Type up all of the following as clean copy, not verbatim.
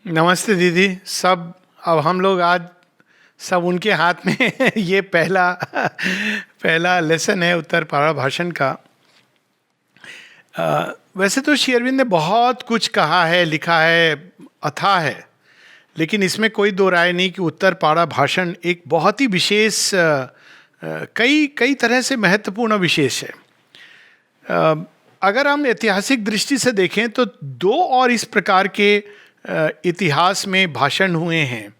नमस्ते दीदी। सब अब हम लोग आज सब उनके हाथ में ये पहला पहला लेसन है उत्तर पाड़ा भाषण का। वैसे तो श्री अरविंद ने बहुत कुछ कहा है, लिखा है, अथाह है, लेकिन इसमें कोई दो राय नहीं कि उत्तर पाड़ा भाषण एक बहुत ही विशेष, कई कई तरह से महत्वपूर्ण विशेष है। अगर हम ऐतिहासिक दृष्टि से देखें तो दो और इस प्रकार के इतिहास में भाषण हुए हैं।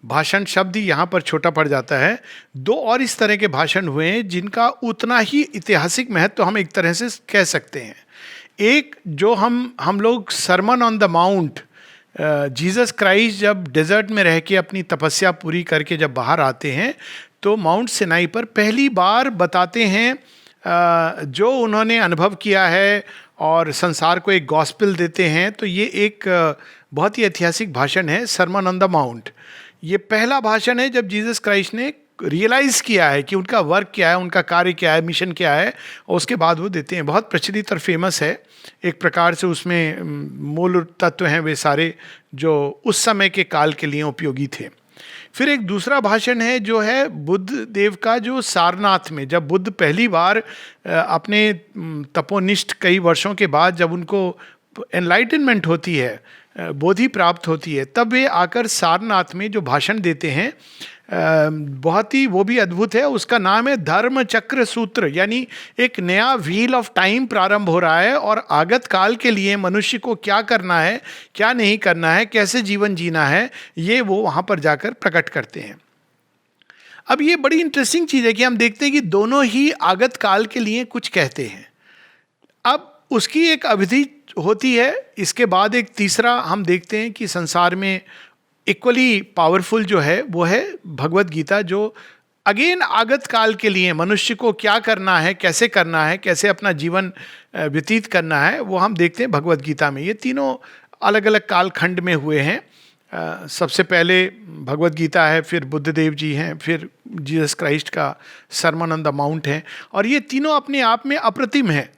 भाषण शब्द ही यहाँ पर छोटा पड़ जाता है। दो और इस तरह के भाषण हुए हैं जिनका उतना ही ऐतिहासिक महत्व हम एक तरह से कह सकते हैं। एक जो हम लोग sermon on the mount, Jesus Christ जब डेजर्ट में रह के अपनी तपस्या पूरी करके जब बाहर आते हैं तो माउंट सिनाई पर पहली बार बताते हैं जो उन्होंने अनुभव किया है और संसार को एक गॉस्पेल देते हैं। तो ये एक बहुत ही ऐतिहासिक भाषण है, सरमन ऑन द माउंट। ये पहला भाषण है जब जीसस क्राइस्ट ने रियलाइज किया है कि उनका वर्क क्या है, उनका कार्य क्या है, मिशन क्या है, और उसके बाद वो देते हैं। बहुत प्रचलित और फेमस है एक प्रकार से। उसमें मूल तत्व हैं वे सारे जो उस समय के काल के लिए उपयोगी थे। फिर एक दूसरा भाषण है जो है बुद्ध देव का, जो सारनाथ में जब बुद्ध पहली बार अपने तपोनिष्ठ कई वर्षों के बाद जब उनको एनलाइटनमेंट होती है, बोधि प्राप्त होती है, तब वे आकर सारनाथ में जो भाषण देते हैं बहुत ही वो भी अद्भुत है। उसका नाम है धर्म चक्र सूत्र, यानी एक नया व्हील ऑफ टाइम प्रारंभ हो रहा है और आगत काल के लिए मनुष्य को क्या करना है, क्या नहीं करना है, कैसे जीवन जीना है, ये वो वहाँ पर जाकर प्रकट करते हैं। अब ये बड़ी इंटरेस्टिंग चीज़ है कि हम देखते हैं कि दोनों ही आगत काल के लिए कुछ कहते हैं। अब उसकी एक अवधि होती है। इसके बाद एक तीसरा हम देखते हैं कि संसार में इक्वली पावरफुल जो है वो है भगवत गीता, जो अगेन आगत काल के लिए मनुष्य को क्या करना है, कैसे करना है, कैसे अपना जीवन व्यतीत करना है, वो हम देखते हैं भगवत गीता में। ये तीनों अलग अलग कालखंड में हुए हैं। सबसे पहले भगवत गीता है, फिर बुद्ध देव जी हैं, फिर जीसस क्राइस्ट का सरमन ऑन द माउंट है, और ये तीनों अपने आप में अप्रतिम है।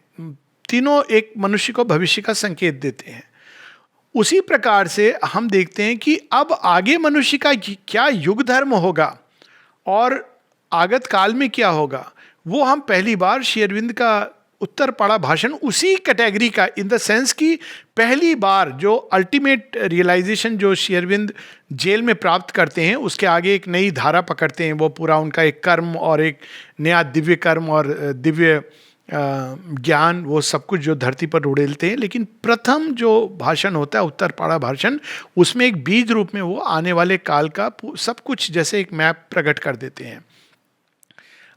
तीनों एक मनुष्य को भविष्य का संकेत देते हैं। उसी प्रकार से हम देखते हैं कि अब आगे मनुष्य का क्या युग धर्म होगा और आगत काल में क्या होगा, वो हम पहली बार श्री अरविंद का उत्तर पाड़ा भाषण उसी कैटेगरी का, इन द सेंस कि पहली बार जो अल्टीमेट रियलाइजेशन जो श्री अरविंद जेल में प्राप्त करते हैं, उसके आगे एक नई धारा पकड़ते हैं। वो पूरा उनका एक कर्म और एक नया दिव्य कर्म और दिव्य ज्ञान, वो सब कुछ जो धरती पर उड़ेलते हैं। लेकिन प्रथम जो भाषण होता है उत्तर पाड़ा भाषण, उसमें एक बीज रूप में वो आने वाले काल का सब कुछ जैसे एक मैप प्रकट कर देते हैं।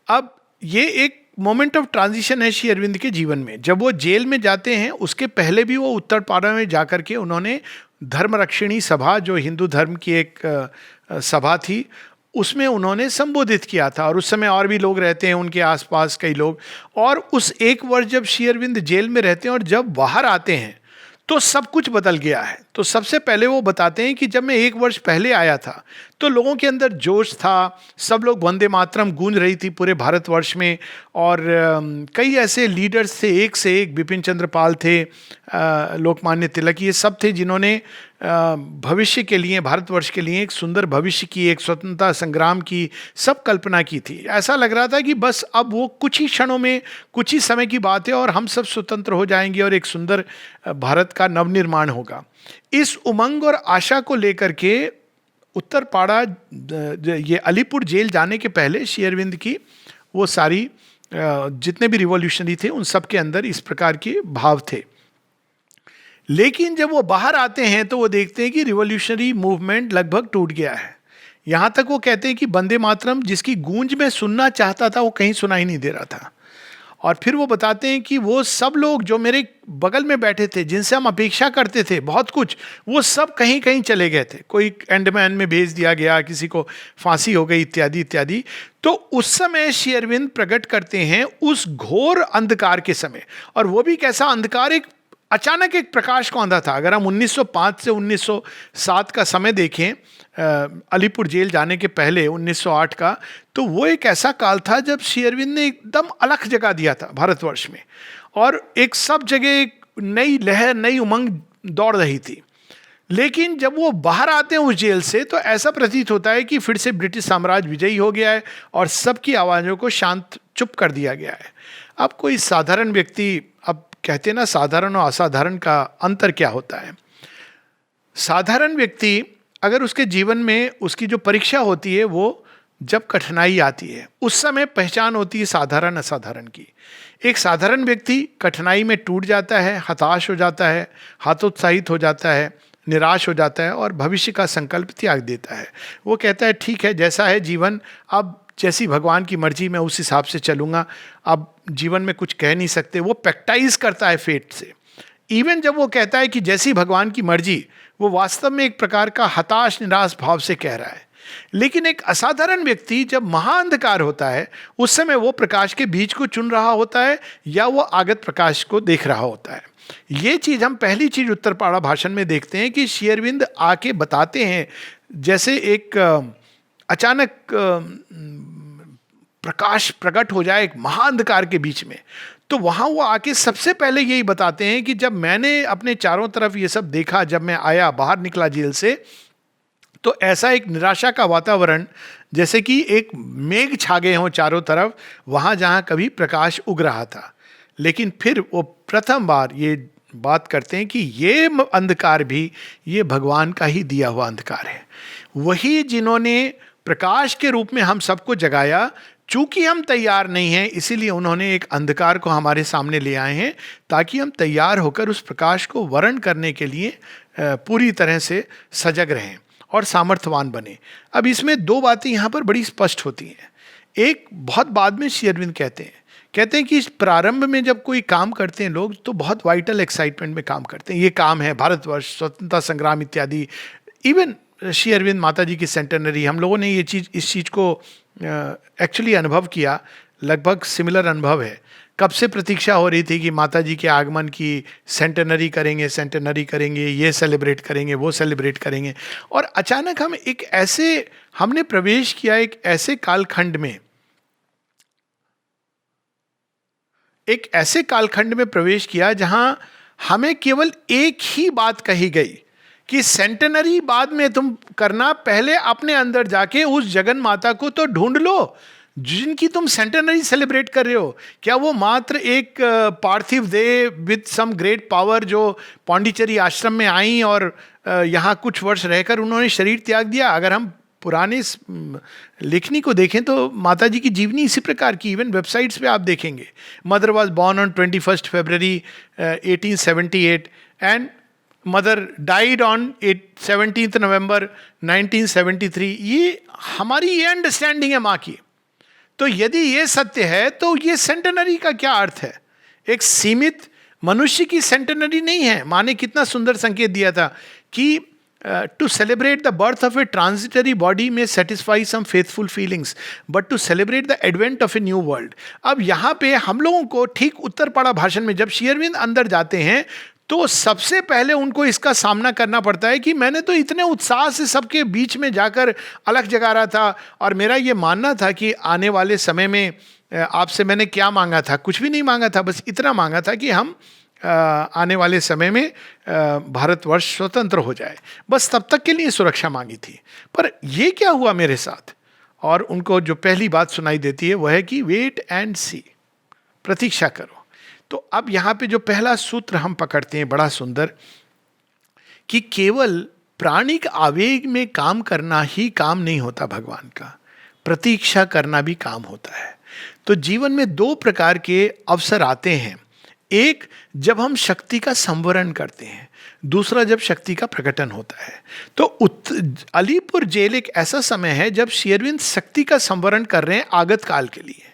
अब ये एक मोमेंट ऑफ ट्रांजिशन है श्री अरविंद के जीवन में। जब वो जेल में जाते हैं उसके पहले भी वो उत्तर पाड़ा में जाकर के उन्होंने धर्मरक्षिणी सभा, जो हिंदू धर्म की एक सभा थी, उसमें उन्होंने संबोधित किया था। और उस समय और भी लोग रहते हैं उनके आसपास, कई लोग। और उस एक वर्ष जब श्री अरविंद जेल में रहते हैं और जब बाहर आते हैं तो सब कुछ बदल गया है। तो सबसे पहले वो बताते हैं कि जब मैं एक वर्ष पहले आया था तो लोगों के अंदर जोश था, सब लोग वंदे मातरम गूंज रही थी पूरे भारतवर्ष में, और कई ऐसे लीडर्स थे, एक से एक, बिपिन चंद्र पाल थे, लोकमान्य तिलक, ये सब थे जिन्होंने भविष्य के लिए, भारतवर्ष के लिए एक सुंदर भविष्य की, एक स्वतंत्रता संग्राम की सब कल्पना की थी। ऐसा लग रहा था कि बस अब वो कुछ ही क्षणों में, कुछ ही समय की बात है और हम सब स्वतंत्र हो जाएंगे और एक सुंदर भारत का नवनिर्माण होगा। इस उमंग और आशा को लेकर के उत्तर पाड़ा, ये अलीपुर जेल जाने के पहले श्री अरविंद की वो सारी जितने भी रिवॉल्यूशनरी थे उन सब के अंदर इस प्रकार के भाव थे। लेकिन जब वो बाहर आते हैं तो वो देखते हैं कि रिवॉल्यूशनरी मूवमेंट लगभग टूट गया है। यहाँ तक वो कहते हैं कि वंदे मातरम जिसकी गूंज में सुनना चाहता था वो कहीं सुनाई नहीं दे रहा था। और फिर वो बताते हैं कि वो सब लोग जो मेरे बगल में बैठे थे, जिनसे हम अपेक्षा करते थे बहुत कुछ, वो सब कहीं कहीं चले गए थे। कोई अंडमान में भेज दिया गया, किसी को फांसी हो गई, इत्यादि इत्यादि। तो उस समय श्री अरविंद प्रकट करते हैं उस घोर अंधकार के समय। और वो भी कैसा अंधकार, एक अचानक एक प्रकाश को आंधा था। अगर हम 1905 से 1907 का समय देखें, अलीपुर जेल जाने के पहले 1908 का, तो वो एक ऐसा काल था जब श्री अरविंद ने एकदम अलग जगा दिया था भारतवर्ष में, और एक सब जगह एक नई लहर, नई उमंग दौड़ रही थी। लेकिन जब वो बाहर आते हैं उस जेल से तो ऐसा प्रतीत होता है कि फिर से ब्रिटिश साम्राज्य विजयी हो गया है और सबकी आवाज़ों को शांत चुप कर दिया गया है। अब कोई साधारण व्यक्ति, अब कहते हैं ना साधारण और असाधारण का अंतर क्या होता है। साधारण व्यक्ति अगर उसके जीवन में उसकी जो परीक्षा होती है वो जब कठिनाई आती है उस समय पहचान होती है साधारण असाधारण की। एक साधारण व्यक्ति कठिनाई में टूट जाता है, हताश हो जाता है, हतोत्साहित हो जाता है, निराश हो जाता है और भविष्य का संकल्प त्याग देता है। वो कहता है ठीक है, जैसा है जीवन, अब जैसी भगवान की मर्जी मैं उस हिसाब से चलूँगा, अब जीवन में कुछ कह नहीं सकते। वो पैक्टाइज करता है फेट से। इवन जब वो कहता है कि जैसी भगवान की मर्जी, वो वास्तव में एक प्रकार का हताश निराश भाव से कह रहा है। लेकिन एक असाधारण व्यक्ति जब महाअंधकार होता है उस समय वो प्रकाश के बीच को चुन रहा होता है या वो आगत प्रकाश को देख रहा होता है। ये चीज हम पहली चीज उत्तरपाड़ा भाषण में देखते हैं कि श्री अरविंद आके बताते हैं, जैसे एक अचानक प्रकाश प्रकट हो जाए एक महाअंधकार के बीच में, तो वहाँ वो आके सबसे पहले यही बताते हैं कि जब मैंने अपने चारों तरफ ये सब देखा, जब मैं आया बाहर निकला जेल से, तो ऐसा एक निराशा का वातावरण, जैसे कि एक मेघ छा गए हों चारों तरफ, वहाँ जहाँ कभी प्रकाश उग रहा था। लेकिन फिर वो प्रथम बार ये बात करते हैं कि ये अंधकार भी ये भगवान का ही दिया हुआ अंधकार है। वही जिन्होंने प्रकाश के रूप में हम सबको जगाया, चूंकि हम तैयार नहीं हैं इसीलिए उन्होंने एक अंधकार को हमारे सामने ले आए हैं ताकि हम तैयार होकर उस प्रकाश को वर्ण करने के लिए पूरी तरह से सजग रहें और सामर्थ्यवान बने। अब इसमें दो बातें यहाँ पर बड़ी स्पष्ट होती हैं। एक बहुत बाद में श्री अरविंद कहते हैं कि इस प्रारंभ में जब कोई काम करते हैं लोग तो बहुत वाइटल एक्साइटमेंट में काम करते हैं। ये काम है भारतवर्ष, स्वतंत्रता संग्राम इत्यादि। इवन श्री अरविंद माता जी की सेंटेनरी, हम लोगों ने ये चीज़ इस चीज़ को एक्चुअली अनुभव किया, लगभग सिमिलर अनुभव है। कब से प्रतीक्षा हो रही थी कि माता जी के आगमन की सेंटेनरी करेंगे, ये सेलिब्रेट करेंगे, वो सेलिब्रेट करेंगे। और अचानक हमने प्रवेश किया एक ऐसे कालखंड में प्रवेश किया जहां हमें केवल एक ही बात कही गई कि सेंटेनरी बाद में तुम करना, पहले अपने अंदर जाके उस जगन माता को तो ढूंढ लो जिनकी तुम सेंटेनरी सेलिब्रेट कर रहे हो। क्या वो मात्र एक पार्थिव देह विद सम ग्रेट पावर जो पांडिचेरी आश्रम में आई और यहाँ कुछ वर्ष रहकर उन्होंने शरीर त्याग दिया? अगर हम पुराने लेखनी को देखें तो माता जी की जीवनी इसी प्रकार की, इवन वेबसाइट्स पे आप देखेंगे, mother was born on 21 February 1878 and mother died on 17 नवंबर 1973। ये हमारी ये अंडरस्टैंडिंग है माँ की। तो यदि ये सत्य है तो ये सेंटेनरी का क्या अर्थ है? एक सीमित मनुष्य की सेंटेनरी नहीं है। माँ ने कितना सुंदर संकेत दिया था कि to celebrate the birth of a transitory body में satisfy some faithful feelings but to celebrate the advent of a new world. अब यहाँ पे हम लोगों को ठीक उत्तरपाड़ा भाषण में जब श्री अरविंद अंदर जाते हैं तो सबसे पहले उनको इसका सामना करना पड़ता है कि मैंने तो इतने उत्साह से सबके बीच में जाकर अलख जगा रहा था और मेरा ये मानना था कि आने वाले समय में आपसे मैंने क्या मांगा था? कुछ भी नहीं मांगा था, बस इतना मांगा था कि हम आने वाले समय में भारतवर्ष स्वतंत्र हो जाए, बस तब तक के लिए सुरक्षा मांगी थी। पर ये क्या हुआ मेरे साथ? और उनको जो पहली बात सुनाई देती है वह है कि वेट एंड सी, प्रतीक्षा करो। तो अब यहाँ पे जो पहला सूत्र हम पकड़ते हैं बड़ा सुंदर, कि केवल प्राणिक आवेग में काम करना ही काम नहीं होता, भगवान का प्रतीक्षा करना भी काम होता है। तो जीवन में दो प्रकार के अवसर आते हैं, एक जब हम शक्ति का संवरण करते हैं, दूसरा जब शक्ति का प्रकटन होता है। तो अलीपुर जेल एक ऐसा समय है जब श्री अरविंद शक्ति का संवरण कर रहे हैं आगत काल के लिए।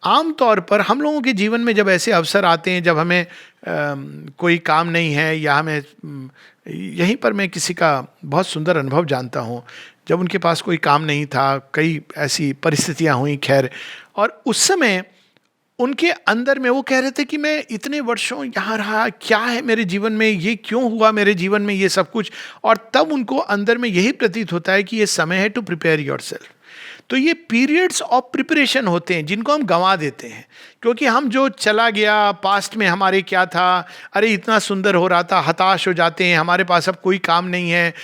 आमतौर पर हम लोगों के जीवन में जब ऐसे अवसर आते हैं, जब हमें कोई काम नहीं है या हमें यहीं पर मैं किसी का बहुत सुंदर अनुभव जानता हूँ, जब उनके पास कोई काम नहीं था, कई ऐसी परिस्थितियाँ हुई खैर, और उस समय उनके अंदर में वो कह रहे थे कि मैं इतने वर्षों यहाँ रहा, क्या है मेरे जीवन में, ये क्यों हुआ मेरे जीवन में ये सब कुछ। और तब उनको अंदर में यही प्रतीत होता है कि ये समय है टू प्रिपेयर योरसेल्फ। तो ये पीरियड्स ऑफ प्रिपरेशन होते हैं जिनको हम गंवा देते हैं, क्योंकि हम जो चला गया पास्ट में हमारे क्या था, अरे इतना सुंदर हो रहा था, हताश हो जाते हैं, हमारे पास अब कोई काम नहीं है,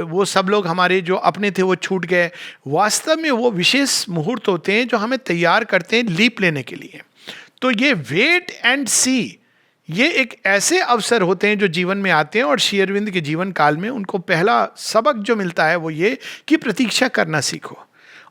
वो सब लोग हमारे जो अपने थे वो छूट गए। वास्तव में वो विशेष मुहूर्त होते हैं जो हमें तैयार करते हैं लीप लेने के लिए। तो ये वेट एंड सी, ये एक ऐसे अवसर होते हैं जो जीवन में आते हैं, और श्री अरविंद के जीवन काल में उनको पहला सबक जो मिलता है वो ये कि प्रतीक्षा करना सीखो।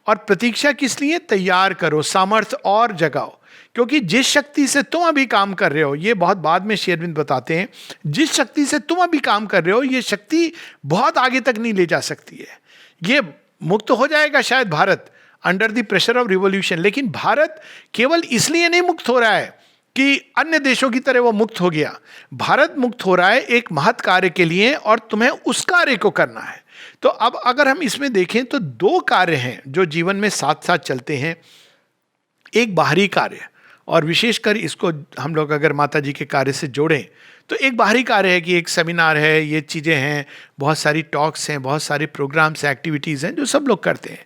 और प्रतीक्षा किस लिए? तैयार करो, सामर्थ्य और जगाओ। क्योंकि जिस शक्ति से तुम अभी काम कर रहे हो, ये बहुत बाद में श्री अरविंद बताते हैं, जिस शक्ति से तुम अभी काम कर रहे हो ये शक्ति बहुत आगे तक नहीं ले जा सकती है। ये मुक्त हो जाएगा शायद Bharat under the pressure of revolution, लेकिन भारत केवल इसलिए नहीं मुक्त हो रहा है कि अन्य देशों की तरह वो मुक्त हो गया। भारत मुक्त हो रहा है एक महत् कार्य के लिए, और तुम्हें उस कार्य को करना है। तो अब अगर हम इसमें देखें तो दो कार्य हैं जो जीवन में साथ साथ चलते हैं। एक बाहरी कार्य, और विशेषकर इसको हम लोग अगर माता जी के कार्य से जोड़ें तो एक बाहरी कार्य है कि एक सेमिनार है, ये चीज़ें हैं, बहुत सारी टॉक्स हैं, बहुत सारे प्रोग्राम्स, एक्टिविटीज़ हैं जो सब लोग करते हैं।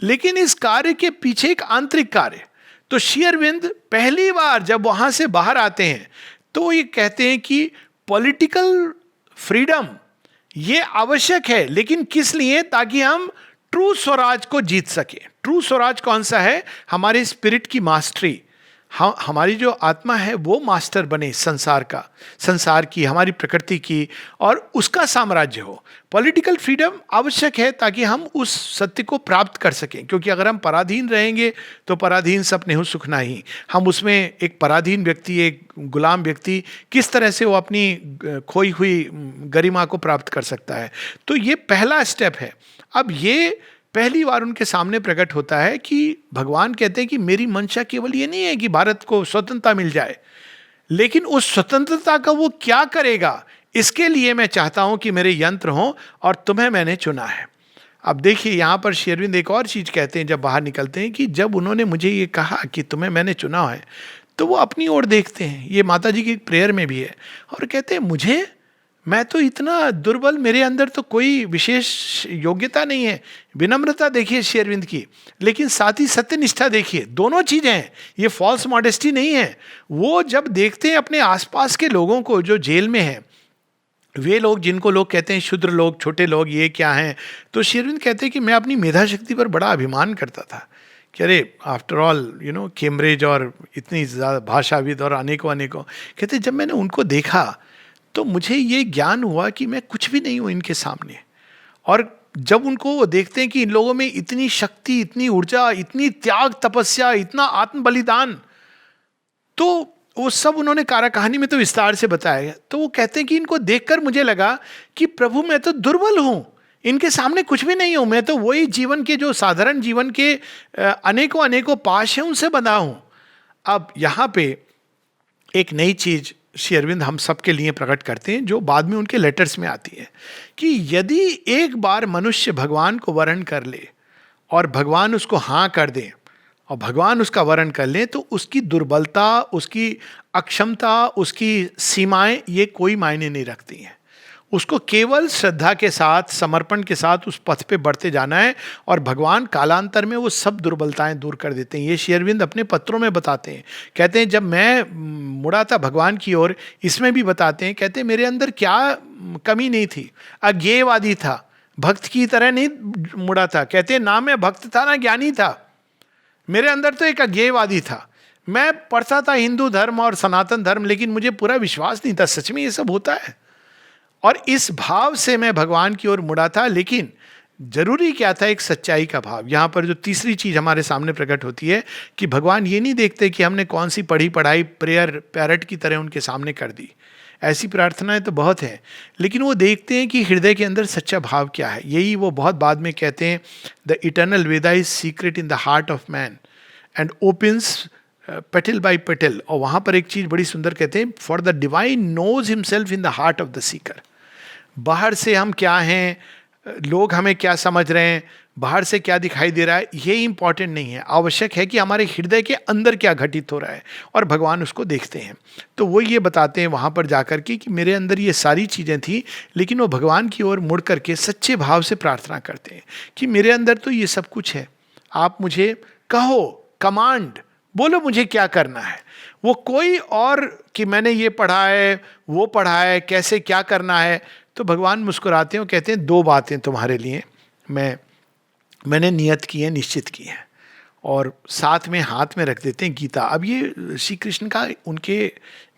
लेकिन इस कार्य के पीछे एक आंतरिक कार्य। तो श्री अरविंद पहली बार जब वहाँ से बाहर आते हैं तो ये कहते हैं कि पॉलिटिकल फ्रीडम ये आवश्यक है, लेकिन किस लिए? ताकि हम ट्रू स्वराज को जीत सके। ट्रू स्वराज कौन सा है? हमारे स्पिरिट की मास्टरी, हमारी जो आत्मा है वो मास्टर बने संसार का, संसार की, हमारी प्रकृति की, और उसका साम्राज्य हो। पॉलिटिकल फ्रीडम आवश्यक है ताकि हम उस सत्य को प्राप्त कर सकें, क्योंकि अगर हम पराधीन रहेंगे तो पराधीन सपने हो सुख नहीं। हम उसमें एक पराधीन व्यक्ति, एक गुलाम व्यक्ति किस तरह से वो अपनी खोई हुई गरिमा को प्राप्त कर सकता है? तो ये पहला स्टेप है। अब ये पहली बार उनके सामने प्रकट होता है कि भगवान कहते हैं कि मेरी मंशा केवल ये नहीं है कि भारत को स्वतंत्रता मिल जाए, लेकिन उस स्वतंत्रता का वो क्या करेगा, इसके लिए मैं चाहता हूं कि मेरे यंत्र हों, और तुम्हें मैंने चुना है। अब देखिए यहां पर श्री अरविंद एक और चीज कहते हैं जब बाहर निकलते हैं, कि जब उन्होंने मुझे ये कहा कि तुम्हें मैंने चुना है, तो वो अपनी ओर देखते हैं। ये माता जी की प्रेयर में भी है, और कहते हैं मुझे, मैं तो इतना दुर्बल, मेरे अंदर तो कोई विशेष योग्यता नहीं है। विनम्रता देखिए श्री अरविंद की, लेकिन साथ ही सत्यनिष्ठा देखिए, दोनों चीजें हैं। ये फॉल्स मॉडेस्टी नहीं है। वो जब देखते हैं अपने आसपास के लोगों को जो जेल में हैं, वे लोग जिनको लोग कहते हैं क्षुद्र लोग, छोटे लोग, ये क्या हैं, तो श्री अरविंद कहते हैं कि मैं अपनी मेधा शक्ति पर बड़ा अभिमान करता था कि अरे आफ्टर ऑल कैम्ब्रिज और इतनी ज़्यादा भाषाविद और अनेकों अनेकों, कहते जब मैंने उनको देखा तो मुझे ये ज्ञान हुआ कि मैं कुछ भी नहीं हूँ इनके सामने। और जब उनको वो देखते हैं कि इन लोगों में इतनी शक्ति, इतनी ऊर्जा, इतनी त्याग तपस्या, इतना आत्म बलिदान, तो वो सब उन्होंने कहानी में तो विस्तार से बताया। तो वो कहते हैं कि इनको देखकर मुझे लगा कि प्रभु मैं तो दुर्बल हूँ, इनके सामने कुछ भी नहीं हूँ, मैं तो वही जीवन के, जो साधारण जीवन के अनेकों अनेकों पाश हैं, उनसे बंधा हूँ। अब यहाँ पे एक नई चीज श्री अरविंद हम सबके लिए प्रकट करते हैं, जो बाद में उनके लेटर्स में आती है, कि यदि एक बार मनुष्य भगवान को वरण कर ले और भगवान उसको हाँ कर दे और भगवान उसका वरण कर ले, तो उसकी दुर्बलता, उसकी अक्षमता, उसकी सीमाएं ये कोई मायने नहीं रखती हैं। उसको केवल श्रद्धा के साथ, समर्पण के साथ उस पथ पे बढ़ते जाना है, और भगवान कालांतर में वो सब दुर्बलताएं दूर कर देते हैं। ये श्री अरविंद अपने पत्रों में बताते हैं। कहते हैं जब मैं मुड़ा था भगवान की ओर, इसमें भी बताते हैं, कहते हैं मेरे अंदर क्या कमी नहीं थी, अज्ञेयवादी था, भक्त की तरह नहीं मुड़ा था। कहते हैं ना मैं भक्त था ना ज्ञानी था, मेरे अंदर तो एक अज्ञेयवादी था। मैं पढ़ता था हिंदू धर्म और सनातन धर्म, लेकिन मुझे पूरा विश्वास नहीं था सच में ये सब होता है। और इस भाव से मैं भगवान की ओर मुड़ा था, लेकिन जरूरी क्या था? एक सच्चाई का भाव। यहाँ पर जो तीसरी चीज हमारे सामने प्रकट होती है कि भगवान ये नहीं देखते कि हमने कौन सी पढ़ी पढ़ाई प्रेयर पैरट की तरह उनके सामने कर दी। ऐसी प्रार्थनाएं तो बहुत हैं, लेकिन वो देखते हैं कि हृदय के अंदर सच्चा भाव क्या है। यही वो बहुत बाद में कहते हैं, the eternal Veda is secret in the heart of man and opens petal by petal. और वहाँ पर एक चीज बड़ी सुंदर कहते हैं, for the divine knows himself in the heart of the seeker. बाहर से हम क्या हैं, लोग हमें क्या समझ रहे हैं, बाहर से क्या दिखाई दे रहा है, ये इंपॉर्टेंट नहीं है। आवश्यक है कि हमारे हृदय के अंदर क्या घटित हो रहा है, और भगवान उसको देखते हैं। तो वो ये बताते हैं वहाँ पर जाकर के कि मेरे अंदर ये सारी चीज़ें थी, लेकिन वो भगवान की ओर मुड़ करके सच्चे भाव से प्रार्थना करते हैं कि मेरे अंदर तो ये सब कुछ है, आप मुझे कहो, कमांड, बोलो मुझे क्या करना है। वो कोई और कि मैंने ये पढ़ा है, वो पढ़ा है, कैसे क्या करना है। तो भगवान मुस्कुराते हैं और कहते हैं 2 बातें तुम्हारे लिए मैंने नियत की है, निश्चित की है। और साथ में हाथ में रख देते हैं गीता। अब ये श्री कृष्ण का, उनके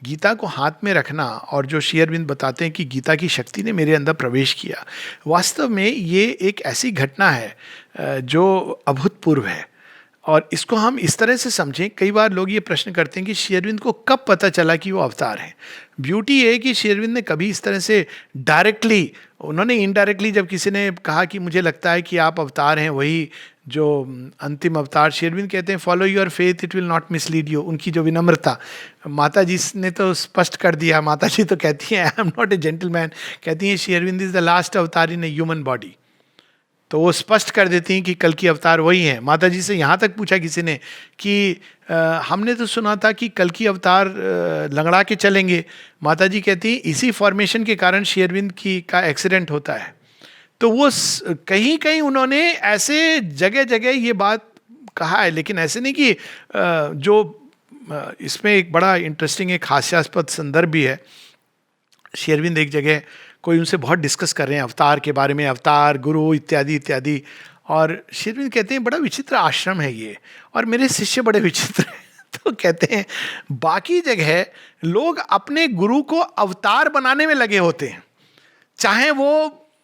गीता को हाथ में रखना, और जो श्री अरविंद बताते हैं कि गीता की शक्ति ने मेरे अंदर प्रवेश किया, वास्तव में ये एक ऐसी घटना है जो अभूतपूर्व है। और इसको हम इस तरह से समझें, कई बार लोग ये प्रश्न करते हैं कि श्री अरविंद को कब पता चला कि वो अवतार हैं। ब्यूटी ये है कि श्री अरविंद ने कभी इस तरह से डायरेक्टली, उन्होंने इनडायरेक्टली, जब किसी ने कहा कि मुझे लगता है कि आप अवतार हैं, वही जो अंतिम अवतार, श्री अरविंद कहते हैं follow your faith it will not mislead you. उनकी जो विनम्रता, माता जी ने तो स्पष्ट कर दिया। माता जी तो कहती हैं I am not a gentleman, कहती हैं Shri Aurobindo is the last avatar in a human body. तो वो स्पष्ट कर देती हैं कि कल की अवतार वही हैं। माता जी से यहाँ तक पूछा किसी ने कि हमने तो सुना था कि कल की अवतार लंगड़ा के चलेंगे। माता जी कहती हैं इसी फॉर्मेशन के कारण श्री अरविंद का एक्सीडेंट होता है। तो वो कहीं कहीं उन्होंने ऐसे जगह जगह ये बात कहा है, लेकिन ऐसे नहीं कि इसमें एक बड़ा इंटरेस्टिंग, एक हास्यास्पद संदर्भ भी है। श्री अरविंद एक जगह कोई उनसे बहुत डिस्कस कर रहे हैं अवतार के बारे में, अवतार, गुरु इत्यादि इत्यादि, और श्री अरविंद कहते हैं बड़ा विचित्र आश्रम है ये, और मेरे शिष्य बड़े विचित्र हैं। तो कहते हैं बाकी जगह लोग अपने गुरु को अवतार बनाने में लगे होते हैं, चाहे वो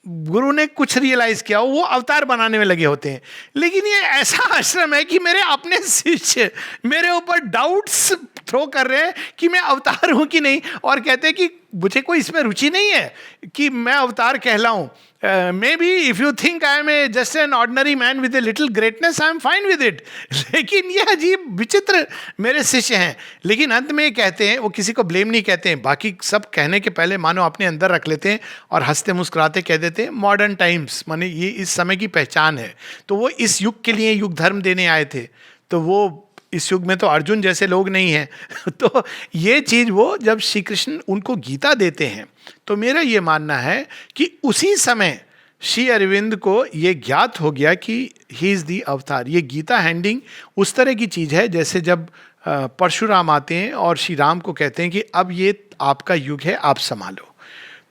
गुरु ने कुछ रियलाइज किया हो, वो अवतार बनाने में लगे होते हैं। लेकिन ये ऐसा आश्रम है कि मेरे अपने शिष्य मेरे ऊपर डाउट्स थ्रो कर रहे हैं कि मैं अवतार हूं कि नहीं, और कहते हैं कि मुझे कोई इसमें रुचि नहीं है कि मैं अवतार कहलाऊं। Maybe if you think I am a just an ordinary man with a little greatness, I am fine with it. लेकिन ये अजीब विचित्र मेरे शिष्य हैं। लेकिन अंत में कहते हैं, वो किसी को ब्लेम नहीं कहते हैं, बाकी सब कहने के पहले मानो अपने अंदर रख लेते हैं और हंसते मुस्कुराते कह देते हैं मॉडर्न टाइम्स, माने ये इस समय की पहचान है। तो वो इस युग के लिए युग धर्म देने आए थे, तो वो इस युग में तो अर्जुन जैसे लोग नहीं हैं। तो ये चीज वो जब श्री कृष्ण उनको गीता देते हैं, तो मेरा ये मानना है कि उसी समय श्री अरविंद को ये ज्ञात हो गया कि ही इज दी अवतार। ये गीता हैंडिंग उस तरह की चीज है जैसे जब परशुराम आते हैं और श्री राम को कहते हैं कि अब ये आपका युग है, आप संभालो।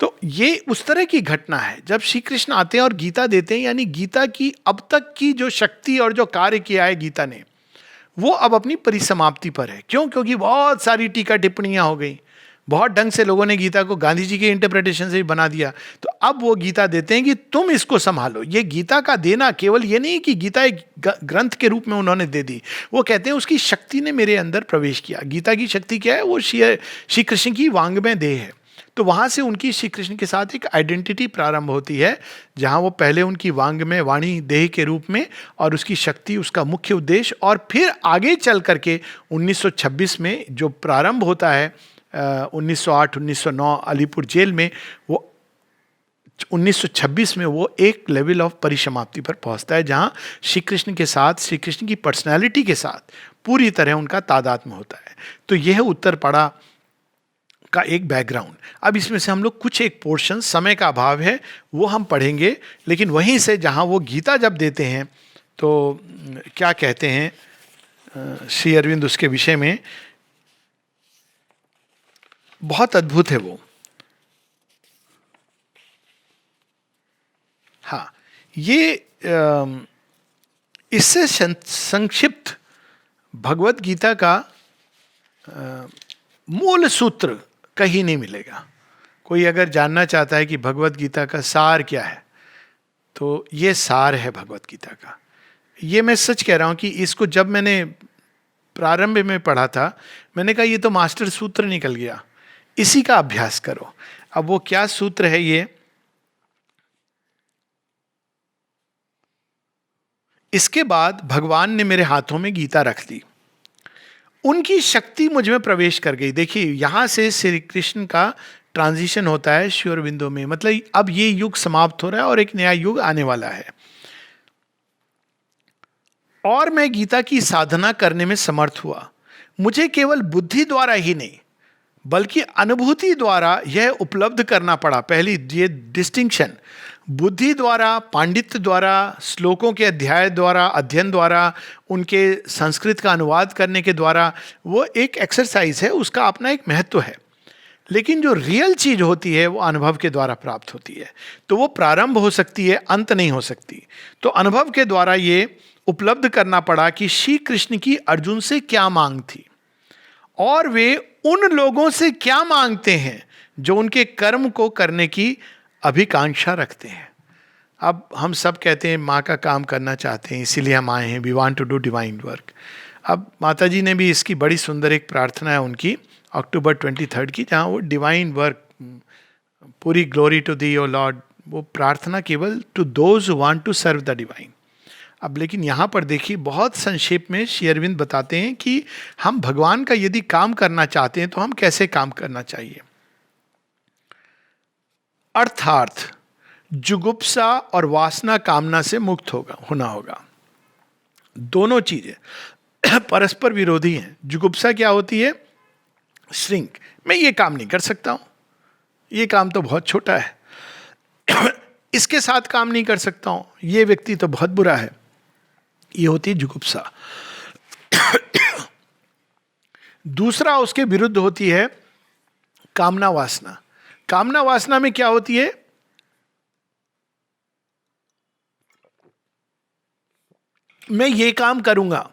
तो ये उस तरह की घटना है जब श्री कृष्ण आते हैं और गीता देते हैं, यानी गीता की अब तक की जो शक्ति और जो कार्य किया है गीता ने, वो अब अपनी परिसमाप्ति पर है। क्यों? क्योंकि बहुत सारी टीका टिप्पणियां हो गई, बहुत ढंग से लोगों ने गीता को गांधी जी के इंटरप्रिटेशन से भी बना दिया। तो अब वो गीता देते हैं कि तुम इसको संभालो। ये गीता का देना केवल ये नहीं कि गीता एक ग्रंथ के रूप में उन्होंने दे दी, वो कहते हैं उसकी शक्ति ने मेरे अंदर प्रवेश किया। गीता की शक्ति क्या है? वो श्री कृष्ण की वांग्मय देह है। तो वहाँ से उनकी श्री कृष्ण के साथ एक आइडेंटिटी प्रारंभ होती है, जहाँ वो पहले उनकी वांग्मय वाणी देह के रूप में, और उसकी शक्ति, उसका मुख्य उद्देश्य, और फिर आगे चल करके 1926 में जो प्रारंभ होता है 1908-1909 अलीपुर जेल में, वो 1926 में वो एक लेवल ऑफ परिसमाप्ति पर पहुंचता है, जहां श्री कृष्ण के साथ, श्री कृष्ण की पर्सनैलिटी के साथ पूरी तरह उनका तादात्म्य होता है। तो यह उत्तरपड़ा का एक बैकग्राउंड। अब इसमें से हम लोग कुछ एक पोर्शन, समय का अभाव है वो हम पढ़ेंगे, लेकिन वहीं से जहां वो गीता जब देते हैं तो क्या कहते हैं श्री अरविंद उसके विषय में, बहुत अद्भुत है वो। हाँ, ये इससे संक्षिप्त भगवत गीता का मूल सूत्र कहीं नहीं मिलेगा। कोई अगर जानना चाहता है कि भगवत गीता का सार क्या है, तो ये सार है भगवत गीता का। ये मैं सच कह रहा हूं कि इसको जब मैंने प्रारंभ में पढ़ा था, मैंने कहा ये तो मास्टर सूत्र निकल गया, इसी का अभ्यास करो। अब वो क्या सूत्र है ये, इसके बाद भगवान ने मेरे हाथों में गीता रख दी, उनकी शक्ति मुझ में प्रवेश कर गई। देखिए यहां से श्री कृष्ण का ट्रांजिशन होता है श्री अरविंदो में, मतलब अब ये युग समाप्त हो रहा है और एक नया युग आने वाला है। और मैं गीता की साधना करने में समर्थ हुआ। मुझे केवल बुद्धि द्वारा ही नहीं बल्कि अनुभूति द्वारा यह उपलब्ध करना पड़ा। पहली ये डिस्टिंक्शन, बुद्धि द्वारा, पांडित्य द्वारा, श्लोकों के अध्याय द्वारा, अध्ययन द्वारा, उनके संस्कृत का अनुवाद करने के द्वारा, वो एक एक्सरसाइज है, उसका अपना एक महत्व है। लेकिन जो रियल चीज होती है वो अनुभव के द्वारा प्राप्त होती है। तो वो प्रारंभ हो सकती है, अंत नहीं हो सकती। तो अनुभव के द्वारा ये उपलब्ध करना पड़ा कि श्री कृष्ण की अर्जुन से क्या मांग थी और वे उन लोगों से क्या मांगते हैं जो उनके कर्म को करने की अभिकांक्षा रखते हैं। अब हम सब कहते हैं माँ का काम करना चाहते हैं, इसीलिए हम आए हैं, we want to do divine work. अब माता जी ने भी इसकी बड़ी सुंदर एक प्रार्थना है उनकी अक्टूबर 23 की, जहाँ वो डिवाइन वर्क, पूरी glory to thee O lord, वो प्रार्थना केवल to those who want to serve the divine. अब लेकिन यहाँ पर देखिए बहुत संक्षेप में श्री अरविंद बताते हैं कि हम भगवान का यदि काम करना चाहते हैं तो हम कैसे काम करना चाहिए। अर्थात जुगुप्सा और वासना कामना से मुक्त होना होगा। दोनों चीजें परस्पर विरोधी हैं। जुगुप्सा क्या होती है? श्रिंक, मैं ये काम नहीं कर सकता हूं, ये काम तो बहुत छोटा है, इसके साथ काम नहीं कर सकता हूं, ये व्यक्ति तो बहुत बुरा है, ये होती है जुगुप्सा। दूसरा उसके विरुद्ध होती है कामना वासना। कामना वासना में क्या होती है? मैं ये काम करूंगा,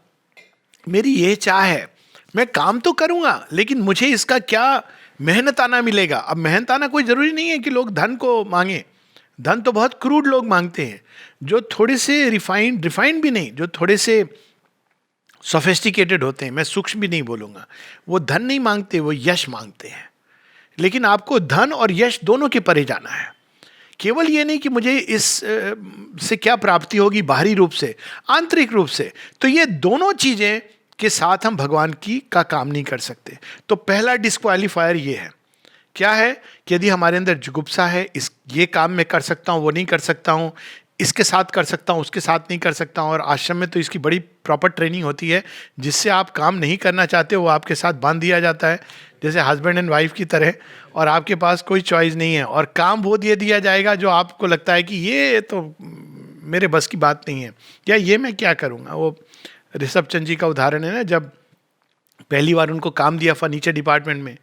मेरी ये चाह है, मैं काम तो करूंगा लेकिन मुझे इसका क्या मेहनताना मिलेगा। अब मेहनताना कोई जरूरी नहीं है कि लोग धन को मांगे, धन तो बहुत क्रूड लोग मांगते हैं, जो थोड़े से रिफाइंड भी नहीं, जो थोड़े से सोफिस्टिकेटेड होते हैं, मैं सूक्ष्म भी नहीं बोलूंगा, वो धन नहीं मांगते, वो यश मांगते हैं। लेकिन आपको धन और यश दोनों के परे जाना है। केवल ये नहीं कि मुझे इस से क्या प्राप्ति होगी बाहरी रूप से, आंतरिक रूप से। तो ये दोनों चीजें के साथ हम भगवान की का काम नहीं कर सकते। तो पहला डिस्क्वालीफायर ये है, क्या है कि यदि हमारे अंदर जुगुप्सा है, ये काम मैं कर सकता हूँ, वो नहीं कर सकता हूँ, इसके साथ कर सकता हूँ, उसके साथ नहीं कर सकता हूँ। और आश्रम में तो इसकी बड़ी प्रॉपर ट्रेनिंग होती है, जिससे आप काम नहीं करना चाहते वो आपके साथ बांध दिया जाता है, जैसे हस्बैंड एंड वाइफ की तरह, और आपके पास कोई चॉइस नहीं है, और काम वो दे दिया जाएगा जो आपको लगता है कि ये तो मेरे बस की बात नहीं है, या ये मैं क्या करूँगा। वो ऋषभ चंद जी का उदाहरण है ना, जब पहली बार उनको काम दिया फर्नीचर डिपार्टमेंट में,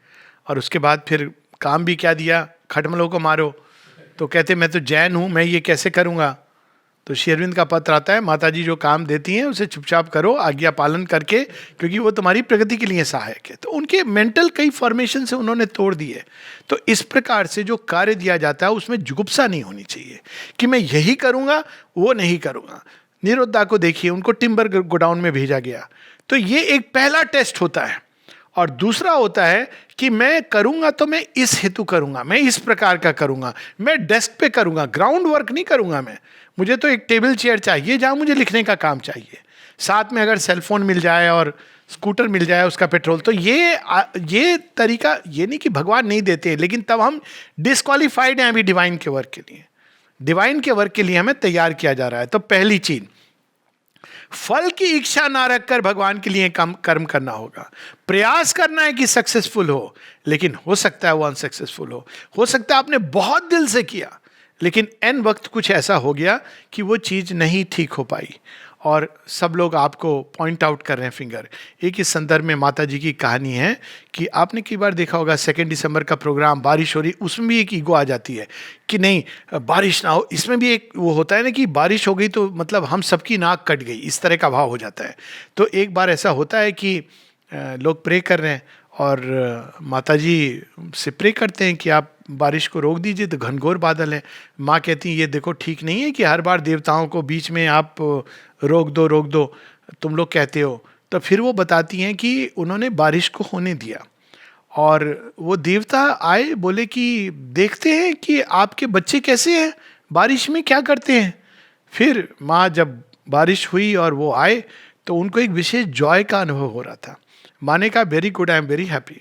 और उसके बाद फिर काम भी क्या दिया, खटमलों को मारो, तो कहते मैं तो जैन हूँ, मैं ये कैसे करूँगा। तो श्री अरविंद का पत्र आता है, माता जी जो काम देती हैं उसे चुपचाप करो, आज्ञा पालन करके, क्योंकि वो तुम्हारी प्रगति के लिए सहायक है। तो उनके मेंटल कई फॉर्मेशन से उन्होंने तोड़ दिए। तो इस प्रकार से जो कार्य दिया जाता है उसमें जुगुप्सा नहीं होनी चाहिए कि मैं यही करूँगा, वो नहीं करूँगा। निरुद्धा को देखिए, उनको टिम्बर गोडाउन में भेजा गया, तो ये एक पहला टेस्ट होता है। और दूसरा होता है कि मैं करूंगा तो मैं इस हेतु करूंगा, मैं इस प्रकार का करूंगा, मैं डेस्क पे करूंगा, ग्राउंड वर्क नहीं करूंगा मैं, मुझे तो एक टेबल चेयर चाहिए जहां मुझे लिखने का काम चाहिए, साथ में अगर सेलफोन मिल जाए और स्कूटर मिल जाए उसका पेट्रोल। तो ये तरीका, ये नहीं कि भगवान नहीं देते, लेकिन तब हम डिस्क्वालीफाइड हैं अभी डिवाइन के वर्क के लिए। डिवाइन के वर्क के लिए हमें तैयार किया जा रहा है। तो पहली चीज, फल की इच्छा ना रखकर भगवान के लिए कर्म करना होगा। प्रयास करना है कि सक्सेसफुल हो, लेकिन हो सकता है वो अनसक्सेसफुल हो सकता है आपने बहुत दिल से किया लेकिन एन वक्त कुछ ऐसा हो गया कि वो चीज नहीं ठीक हो पाई, और सब लोग आपको पॉइंट आउट कर रहे हैं फिंगर। एक इस संदर्भ में माता जी की कहानी है कि आपने कई बार देखा होगा 2 दिसंबर का प्रोग्राम, बारिश हो रही, उसमें भी एक ईगो आ जाती है कि नहीं बारिश ना हो। इसमें भी एक वो होता है ना कि बारिश हो गई तो मतलब हम सबकी नाक कट गई, इस तरह का भाव हो जाता है। तो एक बार ऐसा होता है कि लोग प्रे कर रहे हैं और माता जी से प्रे करते हैं कि आप बारिश को रोक दीजिए, तो घनघोर बादल है। माँ कहती है ये देखो ठीक नहीं है कि हर बार देवताओं को बीच में आप रोक दो, तुम लोग कहते हो। तो फिर वो बताती हैं कि उन्होंने बारिश को होने दिया, और वो देवता आए, बोले कि देखते हैं कि आपके बच्चे कैसे हैं, बारिश में क्या करते हैं। फिर माँ जब बारिश हुई और वो आए तो उनको एक विशेष जॉय का अनुभव हो रहा था। माँ ने कहा very good, I am very happy,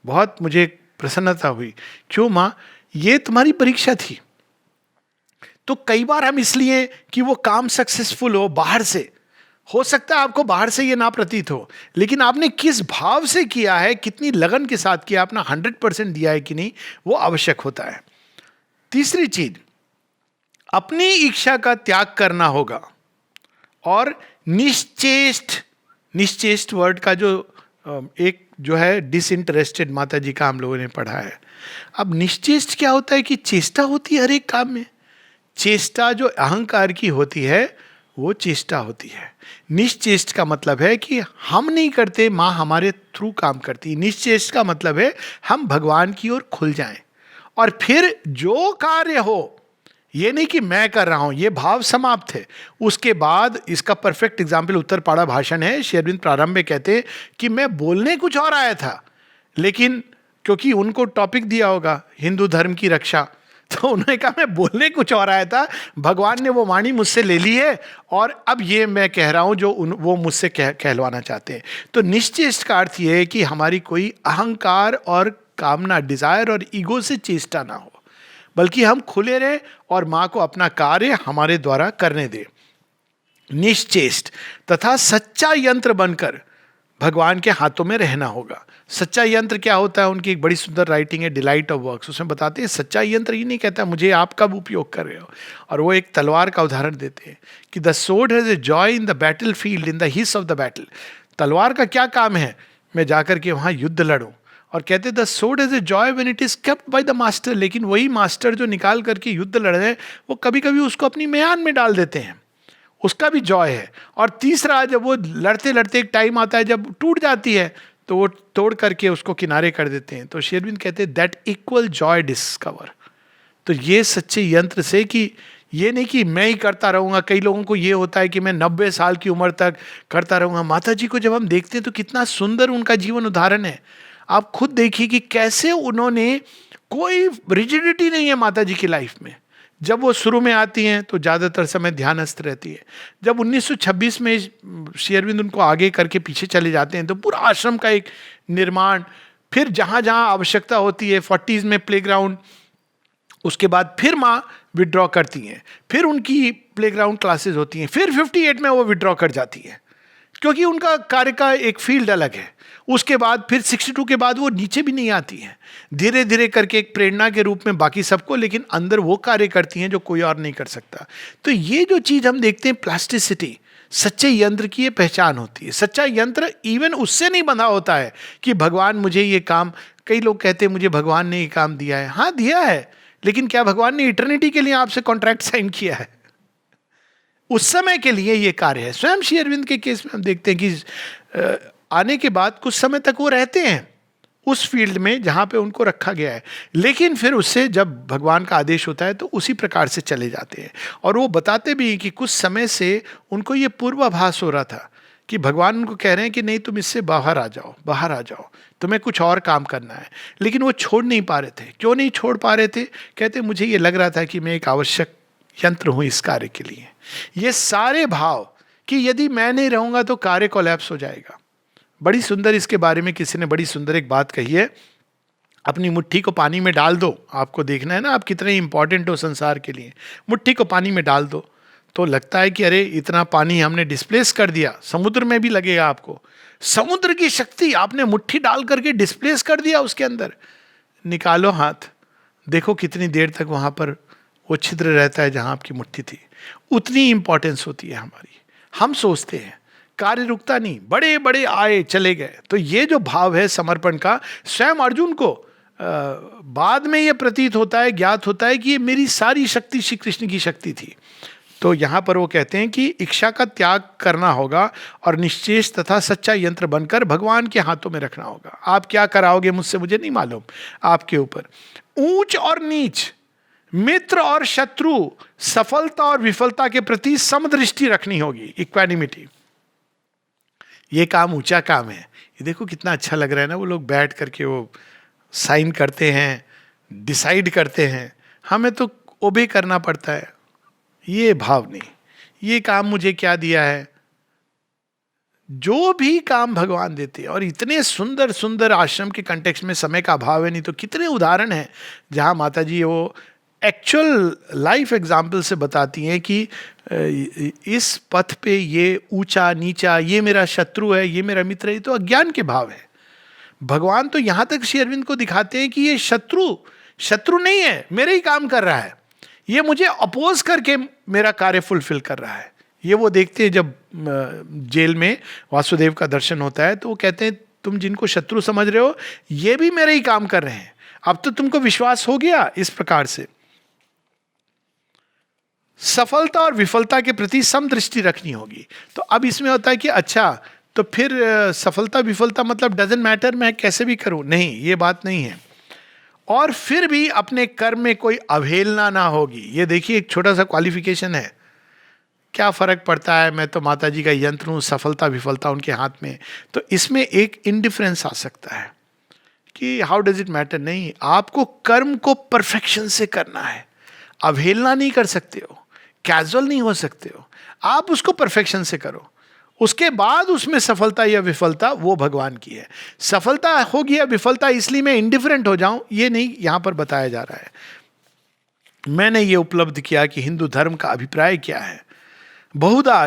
बहुत मुझे प्रसन्नता हुई। क्यों माँ? ये तुम्हारी परीक्षा थी। तो कई बार हम इसलिए कि वो काम सक्सेसफुल हो, बाहर से हो सकता है आपको बाहर से ये ना प्रतीत हो, लेकिन आपने किस भाव से किया है, कितनी लगन के साथ किया, अपना 100% दिया है कि नहीं, वो आवश्यक होता है। तीसरी चीज, अपनी इच्छा का त्याग करना होगा और निश्चेष्ट, निश्चेष्ट वर्ड का जो एक जो है डिसइंटरेस्टेड माता जी का हम लोगों ने पढ़ा है। अब निश्चेष्ट क्या होता है कि चेष्टा होती है हर एक काम में। चेष्टा जो अहंकार की होती है वो चेष्टा होती है। निश्चेष्ट का मतलब है कि हम नहीं करते, माँ हमारे थ्रू काम करती है। निश्चेष्ट का मतलब है हम भगवान की ओर खुल जाएं और फिर जो कार्य हो, ये नहीं कि मैं कर रहा हूं, ये भाव समाप्त है। उसके बाद इसका परफेक्ट एग्जाम्पल उत्तरपाड़ा भाषण है। श्री अरविंद प्रारंभ में कहते हैं कि मैं बोलने कुछ और आया था, लेकिन क्योंकि उनको टॉपिक दिया होगा हिंदू धर्म की रक्षा, तो उन्होंने कहा मैं बोलने कुछ और आया था, भगवान ने वो वाणी मुझसे ले ली है और अब ये मैं कह रहा हूं जो वो मुझसे कहलवाना चाहते हैं। तो निश्चेष्ट का अर्थ ये है कि हमारी कोई अहंकार और कामना, डिजायर और ईगो से चेष्टा ना हो, बल्कि हम खुले रहे और माँ को अपना कार्य हमारे द्वारा करने दे। निश्चेष्ट तथा सच्चा यंत्र बनकर भगवान के हाथों में रहना होगा। सच्चा यंत्र क्या होता है, उनकी एक बड़ी सुंदर राइटिंग है डिलाइट ऑफ वर्क्स, उसमें बताते हैं सच्चा यंत्र ये नहीं कहता मुझे आप कब उपयोग कर रहे हो, और वो एक तलवार का उदाहरण देते हैं कि the sword has a joy in the battle field, in the his of the battle. तलवार का क्या काम है, मैं जाकर के वहां युद्ध लड़ूं। और कहते the sword is a joy when it is kept by the master, लेकिन वही मास्टर जो निकाल करके युद्ध लड़ रहे हैं वो कभी कभी उसको अपनी म्यान में डाल देते हैं, उसका भी जॉय है। और तीसरा, जब वो लड़ते लड़ते एक टाइम आता है जब टूट जाती है तो वो तोड़ करके उसको किनारे कर देते हैं। तो श्री अरविंद कहते हैं दैट इक्वल जॉय डिस्कवर। तो ये सच्चे यंत्र से कि ये नहीं कि मैं ही करता रहूंगा। कई लोगों को ये होता है कि मैं 90 साल की उम्र तक करता रहूंगा। माता जी को जब हम देखते हैं तो कितना सुंदर उनका जीवन उदाहरण है। आप खुद देखिए कि कैसे उन्होंने, कोई रिजिडिटी नहीं है माता जी की लाइफ में। जब वो शुरू में आती हैं तो ज़्यादातर समय ध्यानस्थ रहती है। जब 1926 में श्री अरविंद उनको आगे करके पीछे चले जाते हैं तो पूरा आश्रम का एक निर्माण, फिर जहाँ जहाँ आवश्यकता होती है, 40s में प्लेग्राउंड, उसके बाद फिर माँ विड्रॉ करती हैं, फिर उनकी प्लेग्राउंड क्लासेस होती हैं, फिर 58 में वो विड्रॉ कर जाती है क्योंकि उनका कार्य का एक फील्ड अलग है। उसके बाद फिर 62 के बाद वो नीचे भी नहीं आती हैं, धीरे धीरे करके एक प्रेरणा के रूप में बाकी सबको, लेकिन अंदर वो कार्य करती हैं जो कोई और नहीं कर सकता। तो ये जो चीज़ हम देखते हैं प्लास्टिसिटी, सच्चे यंत्र की ये पहचान होती है। सच्चा यंत्र इवन उससे नहीं बंधा होता है कि भगवान मुझे ये काम, कई लोग कहते हैं मुझे भगवान ने ये काम दिया है। हाँ दिया है, लेकिन क्या भगवान ने इटर्निटी के लिए आपसे कॉन्ट्रैक्ट साइन किया है? उस समय के लिए ये कार्य है। स्वयं श्री अरविंद के केस में हम देखते हैं कि आने के बाद कुछ समय तक वो रहते हैं उस फील्ड में जहाँ पे उनको रखा गया है, लेकिन फिर उससे जब भगवान का आदेश होता है तो उसी प्रकार से चले जाते हैं। और वो बताते भी हैं कि कुछ समय से उनको ये पूर्वाभास हो रहा था कि भगवान उनको कह रहे हैं कि नहीं तुम इससे बाहर आ जाओ, बाहर आ जाओ, तुम्हें कुछ और काम करना है, लेकिन वो छोड़ नहीं पा रहे थे। क्यों नहीं छोड़ पा रहे थे? कहते मुझे ये लग रहा था कि मैं एक आवश्यक यंत्र हूँ इस कार्य के लिए। ये सारे भाव कि यदि मैं नहीं रहूंगा तो कार्य कोलैप्स हो जाएगा। बड़ी सुंदर इसके बारे में किसी ने बड़ी सुंदर एक बात कही है, अपनी मुट्ठी को पानी में डाल दो, आपको देखना है ना आप कितने इंपॉर्टेंट हो संसार के लिए। मुट्ठी को पानी में डाल दो तो लगता है कि अरे इतना पानी हमने डिस्प्लेस कर दिया, समुद्र में भी लगेगा आपको। समुद्र की शक्ति आपने मुट्ठी डाल करके डिस्प्लेस कर दिया उसके अंदर। निकालो हाथ, देखो कितनी देर तक वहां पर वो छिद्र रहता है जहां आपकी मुट्ठी थी। उतनी इंपॉर्टेंस होती है हमारी। हम सोचते हैं कार्य रुकता नहीं, बड़े बड़े आए चले गए। तो ये जो भाव है समर्पण का, स्वयं अर्जुन को बाद में ये प्रतीत होता है, ज्ञात होता है कि ये मेरी सारी शक्ति श्री कृष्ण की शक्ति थी। तो यहाँ पर वो कहते हैं कि इच्छा का त्याग करना होगा और निश्चेष तथा सच्चा यंत्र बनकर भगवान के हाथों में रखना होगा। आप क्या कराओगे मुझसे मुझे नहीं मालूम, आपके ऊपर। ऊंच और नीच, मित्र और शत्रु, सफलता और विफलता के प्रति समदृष्टि रखनी होगी, इक्वानिमिटी। ये काम ऊंचा काम है। ये देखो कितना अच्छा लग रहा है ना, वो लोग बैठ करके वो साइन करते हैं, डिसाइड करते हैं, हमें तो ओबे करना पड़ता है। ये भाव नहीं, ये काम मुझे क्या दिया है, जो भी काम भगवान देते हैं। और इतने सुंदर सुंदर आश्रम के कंटेक्स्ट में समय का अभाव है, नहीं तो कितने उदाहरण हैं जहां माता जी वो एक्चुअल लाइफ एग्जाम्पल से बताती हैं कि इस पथ पे ये ऊंचा नीचा, ये मेरा शत्रु है, ये मेरा मित्र है। ये तो अज्ञान के भाव है। भगवान तो यहां तक श्री अरविंद को दिखाते हैं कि ये शत्रु नहीं है, मेरे ही काम कर रहा है। ये मुझे अपोज करके मेरा कार्य फुलफिल कर रहा है। ये वो देखते हैं जब जेल में वासुदेव का दर्शन होता है, तो वो कहते हैं तुम जिनको शत्रु समझ रहे हो ये भी मेरे ही काम कर रहे हैं, अब तो तुमको विश्वास हो गया। इस प्रकार से सफलता और विफलता के प्रति समदृष्टि रखनी होगी। तो अब इसमें होता है कि अच्छा, तो फिर सफलता विफलता मतलब डजंट मैटर, मैं कैसे भी करूं, नहीं, ये बात नहीं है। और फिर भी अपने कर्म में कोई अवहेलना ना होगी। ये देखिए एक छोटा सा क्वालिफिकेशन है। क्या फर्क पड़ता है, मैं तो माता जी का यंत्र हूं, सफलता विफलता उनके हाथ में। तो इसमें एक इनडिफरेंस आ सकता है कि हाउ डज इट मैटर। नहीं, आपको कर्म को परफेक्शन से करना है, अवहेलना नहीं कर सकते हो, कैजुअल नहीं हो सकते हो, आप उसको परफेक्शन से करो। उसके बाद उसमें सफलता या विफलता वो भगवान की है। सफलता होगी या विफलता इसलिए मैं इंडिफरेंट हो जाऊं, ये नहीं यहां पर बताया जा रहा है। मैंने ये उपलब्ध किया कि हिंदू धर्म का अभिप्राय क्या है। बहुधा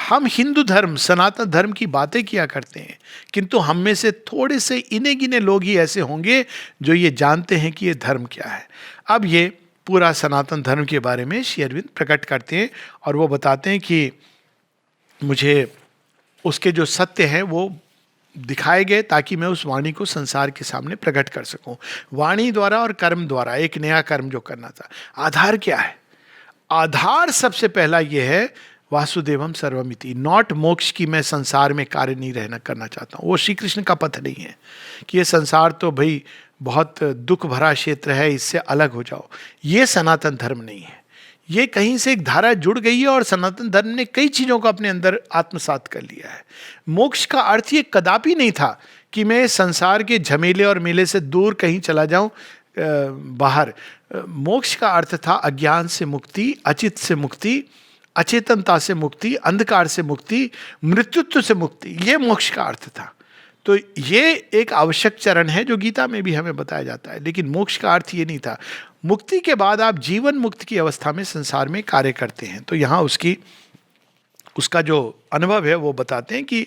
हम हिंदू धर्म सनातन धर्म की बातें किया करते हैं, किंतु हम में से थोड़े से इने गिने लोग ही ऐसे होंगे जो ये जानते हैं कि ये धर्म क्या है। अब ये पूरा सनातन धर्म के बारे में श्री अरविंद प्रकट करते हैं और वो बताते हैं कि मुझे उसके जो सत्य हैं वो दिखाए गए ताकि मैं उस वाणी को संसार के सामने प्रकट कर सकूं। वाणी द्वारा और कर्म द्वारा एक नया कर्म जो करना था। आधार क्या है? आधार सबसे पहला ये है वासुदेवम सर्वमिति, नॉट मोक्ष की मैं संसार में कार्य नहीं रहना करना चाहता हूँ। वो श्री कृष्ण का पथ नहीं है कि ये संसार तो भाई बहुत दुख भरा क्षेत्र है, इससे अलग हो जाओ। ये सनातन धर्म नहीं है। ये कहीं से एक धारा जुड़ गई है और सनातन धर्म ने कई चीज़ों को अपने अंदर आत्मसात कर लिया है। मोक्ष का अर्थ ये कदापि नहीं था कि मैं संसार के झमेले और मेले से दूर कहीं चला जाऊं बाहर। मोक्ष का अर्थ था अज्ञान से मुक्ति, अचित से मुक्ति, अचेतनता से मुक्ति, अंधकार से मुक्ति, मृत्युत्व से मुक्ति। ये मोक्ष का अर्थ था। तो ये एक आवश्यक चरण है जो गीता में भी हमें बताया जाता है। लेकिन मोक्ष का अर्थ ये नहीं था। मुक्ति के बाद आप जीवन मुक्त की अवस्था में संसार में कार्य करते हैं। तो यहाँ उसका जो अनुभव है वो बताते हैं कि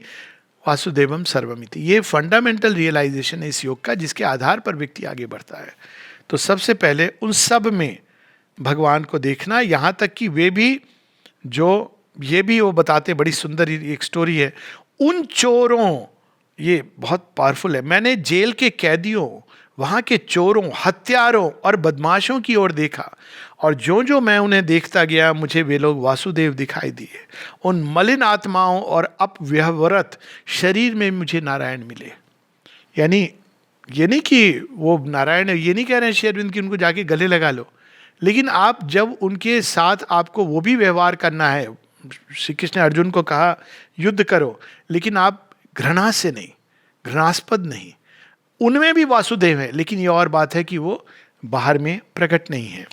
वासुदेवम सर्वमिति, ये फंडामेंटल रियलाइजेशन है इस योग का, जिसके आधार पर व्यक्ति आगे बढ़ता है। तो सबसे पहले उन सब में भगवान को देखना, यहाँ तक कि वे भी जो ये भी वो बताते, बड़ी सुंदर एक स्टोरी है। उन चोरों, ये बहुत पावरफुल है, मैंने जेल के कैदियों, वहाँ के चोरों, हत्यारों और बदमाशों की ओर देखा, और जो जो मैं उन्हें देखता गया मुझे वे लोग वासुदेव दिखाई दिए। उन मलिन आत्माओं और अपव्यवरत शरीर में मुझे नारायण मिले। यानी ये नहीं कि वो नारायण है, ये नहीं कह रहे हैं श्री अरविंद की उनको जाके गले लगा लो, लेकिन आप जब उनके साथ आपको वो भी व्यवहार करना है, श्री कृष्ण ने अर्जुन को कहा युद्ध करो, लेकिन आप घृणा से नहीं, घृणास्पद नहीं, उनमें भी वासुदेव है। लेकिन ये और बात है कि वो बाहर में प्रकट नहीं है।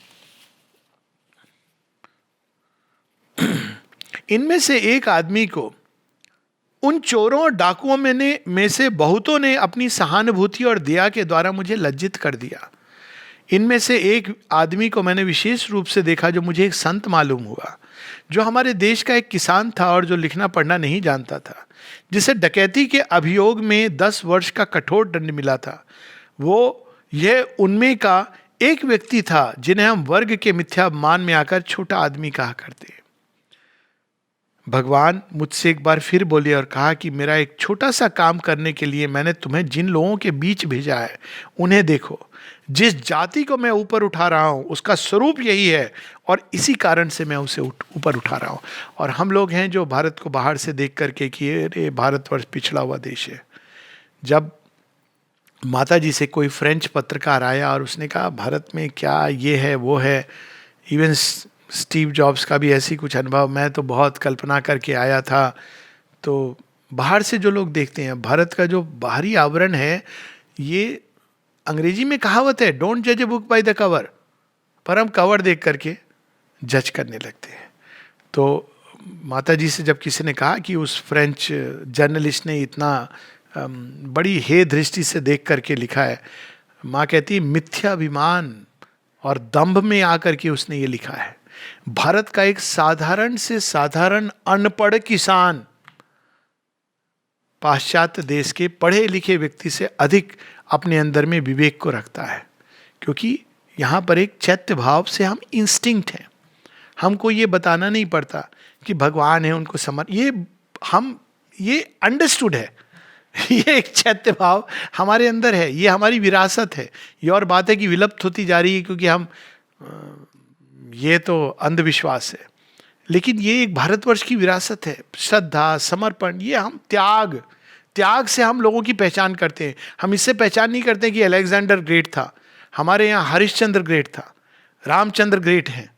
इनमें से एक आदमी को उन चोरों और डाकुओं में से बहुतों ने अपनी सहानुभूति और दया के द्वारा मुझे लज्जित कर दिया। इनमें से एक आदमी को मैंने विशेष रूप से देखा जो मुझे एक संत मालूम हुआ, जो हमारे देश का एक किसान था और जो लिखना पढ़ना नहीं जानता था, जिसे डकैती के अभियोग में 10 वर्ष का कठोर दंड मिला था। वो यह उनमें का एक व्यक्ति था जिन्हें हम वर्ग के मिथ्या मान में आकर छोटा आदमी कहा करते। भगवान मुझसे एक बार फिर बोले और कहा कि मेरा एक छोटा सा काम करने के लिए मैंने तुम्हें जिन लोगों के बीच भेजा है उन्हें देखो। जिस जाति को मैं ऊपर उठा रहा हूं उसका स्वरूप यही है, और इसी कारण से मैं उसे ऊपर उठा रहा हूं। और हम लोग हैं जो भारत को बाहर से देख करके कि अरे भारतवर्ष पिछड़ा हुआ देश है। जब माता जी से कोई फ्रेंच पत्रकार आया और उसने कहा भारत में क्या ये है वो है, इवन स्टीव जॉब्स का भी ऐसी कुछ अनुभव, मैं तो बहुत कल्पना करके आया था। तो बाहर से जो लोग देखते हैं भारत का जो बाहरी आवरण है, ये अंग्रेजी में कहावत है डोंट जज a book by the cover, पर हम कवर देख करके जज करने लगते हैं। तो माता जी से जब किसी ने कहा कि उस फ्रेंच जर्नलिस्ट ने इतना बड़ी हे दृष्टि से देख करके लिखा है, माँ कहती मिथ्याभिमान और दंभ में आकर के उसने ये लिखा है। भारत का एक साधारण से साधारण अनपढ़ किसान पाश्चात्य देश के पढ़े लिखे व्यक्ति से अधिक अपने अंदर में विवेक को रखता है, क्योंकि यहां पर एक चैत्य भाव से हम इंस्टिंक्ट हैं। हमको ये बताना नहीं पड़ता कि भगवान है, उनको ये अंडरस्टूड है। ये एक चैत्य भाव हमारे अंदर है, ये हमारी विरासत है। ये और बात है कि विलुप्त होती जा रही है क्योंकि ये तो अंधविश्वास है, लेकिन ये एक भारतवर्ष की विरासत है। श्रद्धा, समर्पण, ये हम त्याग से हम लोगों की पहचान करते हैं। हम इससे पहचान नहीं करते कि अलेक्जेंडर ग्रेट था, हमारे यहाँ हरिश्चंद्र ग्रेट था, रामचंद्र ग्रेट हैं।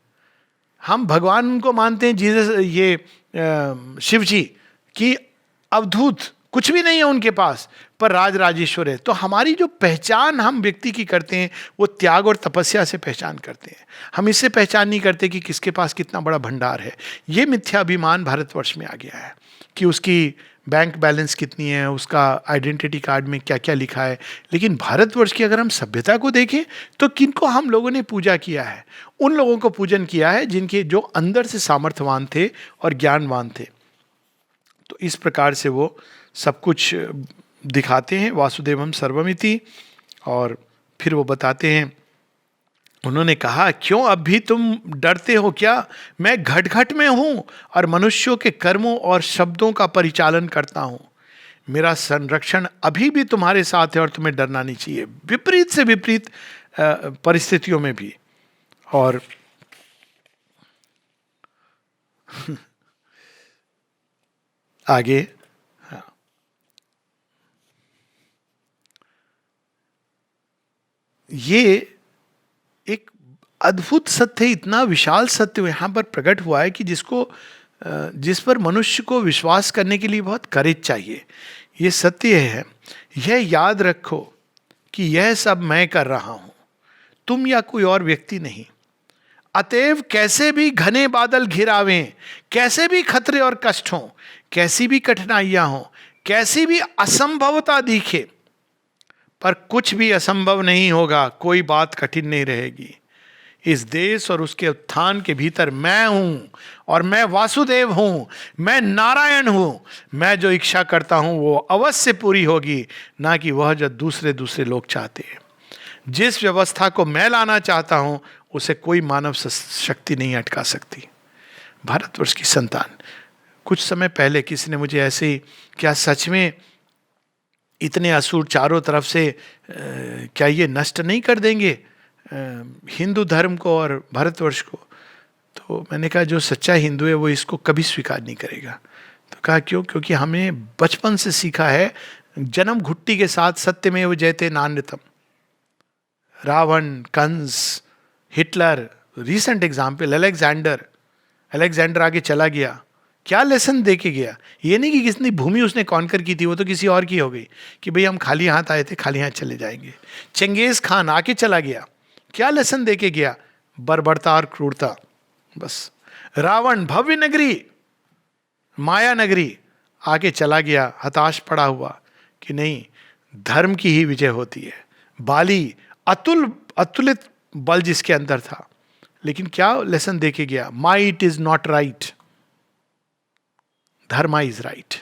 हम भगवान उनको मानते हैं, जीसस, ये शिव जी की अवधूत, कुछ भी नहीं है उनके पास, पर राज राजेश्वर है। तो हमारी जो पहचान हम व्यक्ति की करते हैं वो त्याग और तपस्या से पहचान करते हैं। हम इससे पहचान नहीं करते कि किसके पास कितना बड़ा भंडार है। ये मिथ्याभिमान भारतवर्ष में आ गया है कि उसकी बैंक बैलेंस कितनी है, उसका आइडेंटिटी कार्ड में क्या क्या लिखा है। लेकिन भारतवर्ष की अगर हम सभ्यता को देखें तो किनको हम लोगों ने पूजा किया है? उन लोगों को पूजन किया है जिनके जो अंदर से सामर्थ्यवान थे और ज्ञानवान थे। तो इस प्रकार से वो सब कुछ दिखाते हैं, वासुदेवम सर्वमिति। और फिर वो बताते हैं, उन्होंने कहा, क्यों अब भी तुम डरते हो क्या? मैं घट घट में हूं और मनुष्यों के कर्मों और शब्दों का परिचालन करता हूं। मेरा संरक्षण अभी भी तुम्हारे साथ है और तुम्हें डरना नहीं चाहिए, विपरीत से विपरीत परिस्थितियों में भी। और आगे ये एक अद्भुत सत्य, इतना विशाल सत्य यहाँ पर प्रकट हुआ है कि जिस पर मनुष्य को विश्वास करने के लिए बहुत करेज चाहिए। ये सत्य है, यह याद रखो कि यह सब मैं कर रहा हूं, तुम या कोई और व्यक्ति नहीं। अतएव कैसे भी घने बादल घिरावें, कैसे भी खतरे और कष्ट हों, कैसी भी कठिनाइयां हों, कैसी भी असंभवता दिखे, पर कुछ भी असंभव नहीं होगा, कोई बात कठिन नहीं रहेगी। इस देश और उसके उत्थान के भीतर मैं हूं, और मैं वासुदेव हूं, मैं नारायण हूं। मैं जो इच्छा करता हूं वो अवश्य पूरी होगी, ना कि वह जो दूसरे लोग चाहते हैं। जिस व्यवस्था को मैं लाना चाहता हूं उसे कोई मानव शक्ति नहीं अटका सकती। भारतवर्ष की संतान, कुछ समय पहले किसी ने मुझे ऐसे ही, क्या सच में इतने असुर चारों तरफ से क्या ये नष्ट नहीं कर देंगे हिंदू धर्म को और भारतवर्ष को? तो मैंने कहा, जो सच्चा हिंदू है वो इसको कभी स्वीकार नहीं करेगा। तो कहा क्यों? क्योंकि हमें बचपन से सीखा है, जन्म घुट्टी के साथ सत्यमेव जयते नान्यतम। Ravana, Kansa, Hitler, recent example Alexander आगे चला गया, क्या लेसन दे के गया? ये नहीं कि किसने भूमि उसने कॉन्कर की थी, वो तो किसी और की हो गई कि भाई हम खाली हाथ आए थे, खाली हाथ चले जाएंगे। चंगेज खान आके चला गया, क्या लेसन दे के गया? बर्बरता और क्रूरता, बस। रावण, भव्य नगरी, माया नगरी, आके चला गया, हताश पड़ा हुआ कि नहीं, धर्म की ही विजय होती है। बाली, अतुलित बल जिसके अंदर था, लेकिन क्या लेसन दे के गया? Might is not right, dharma is right.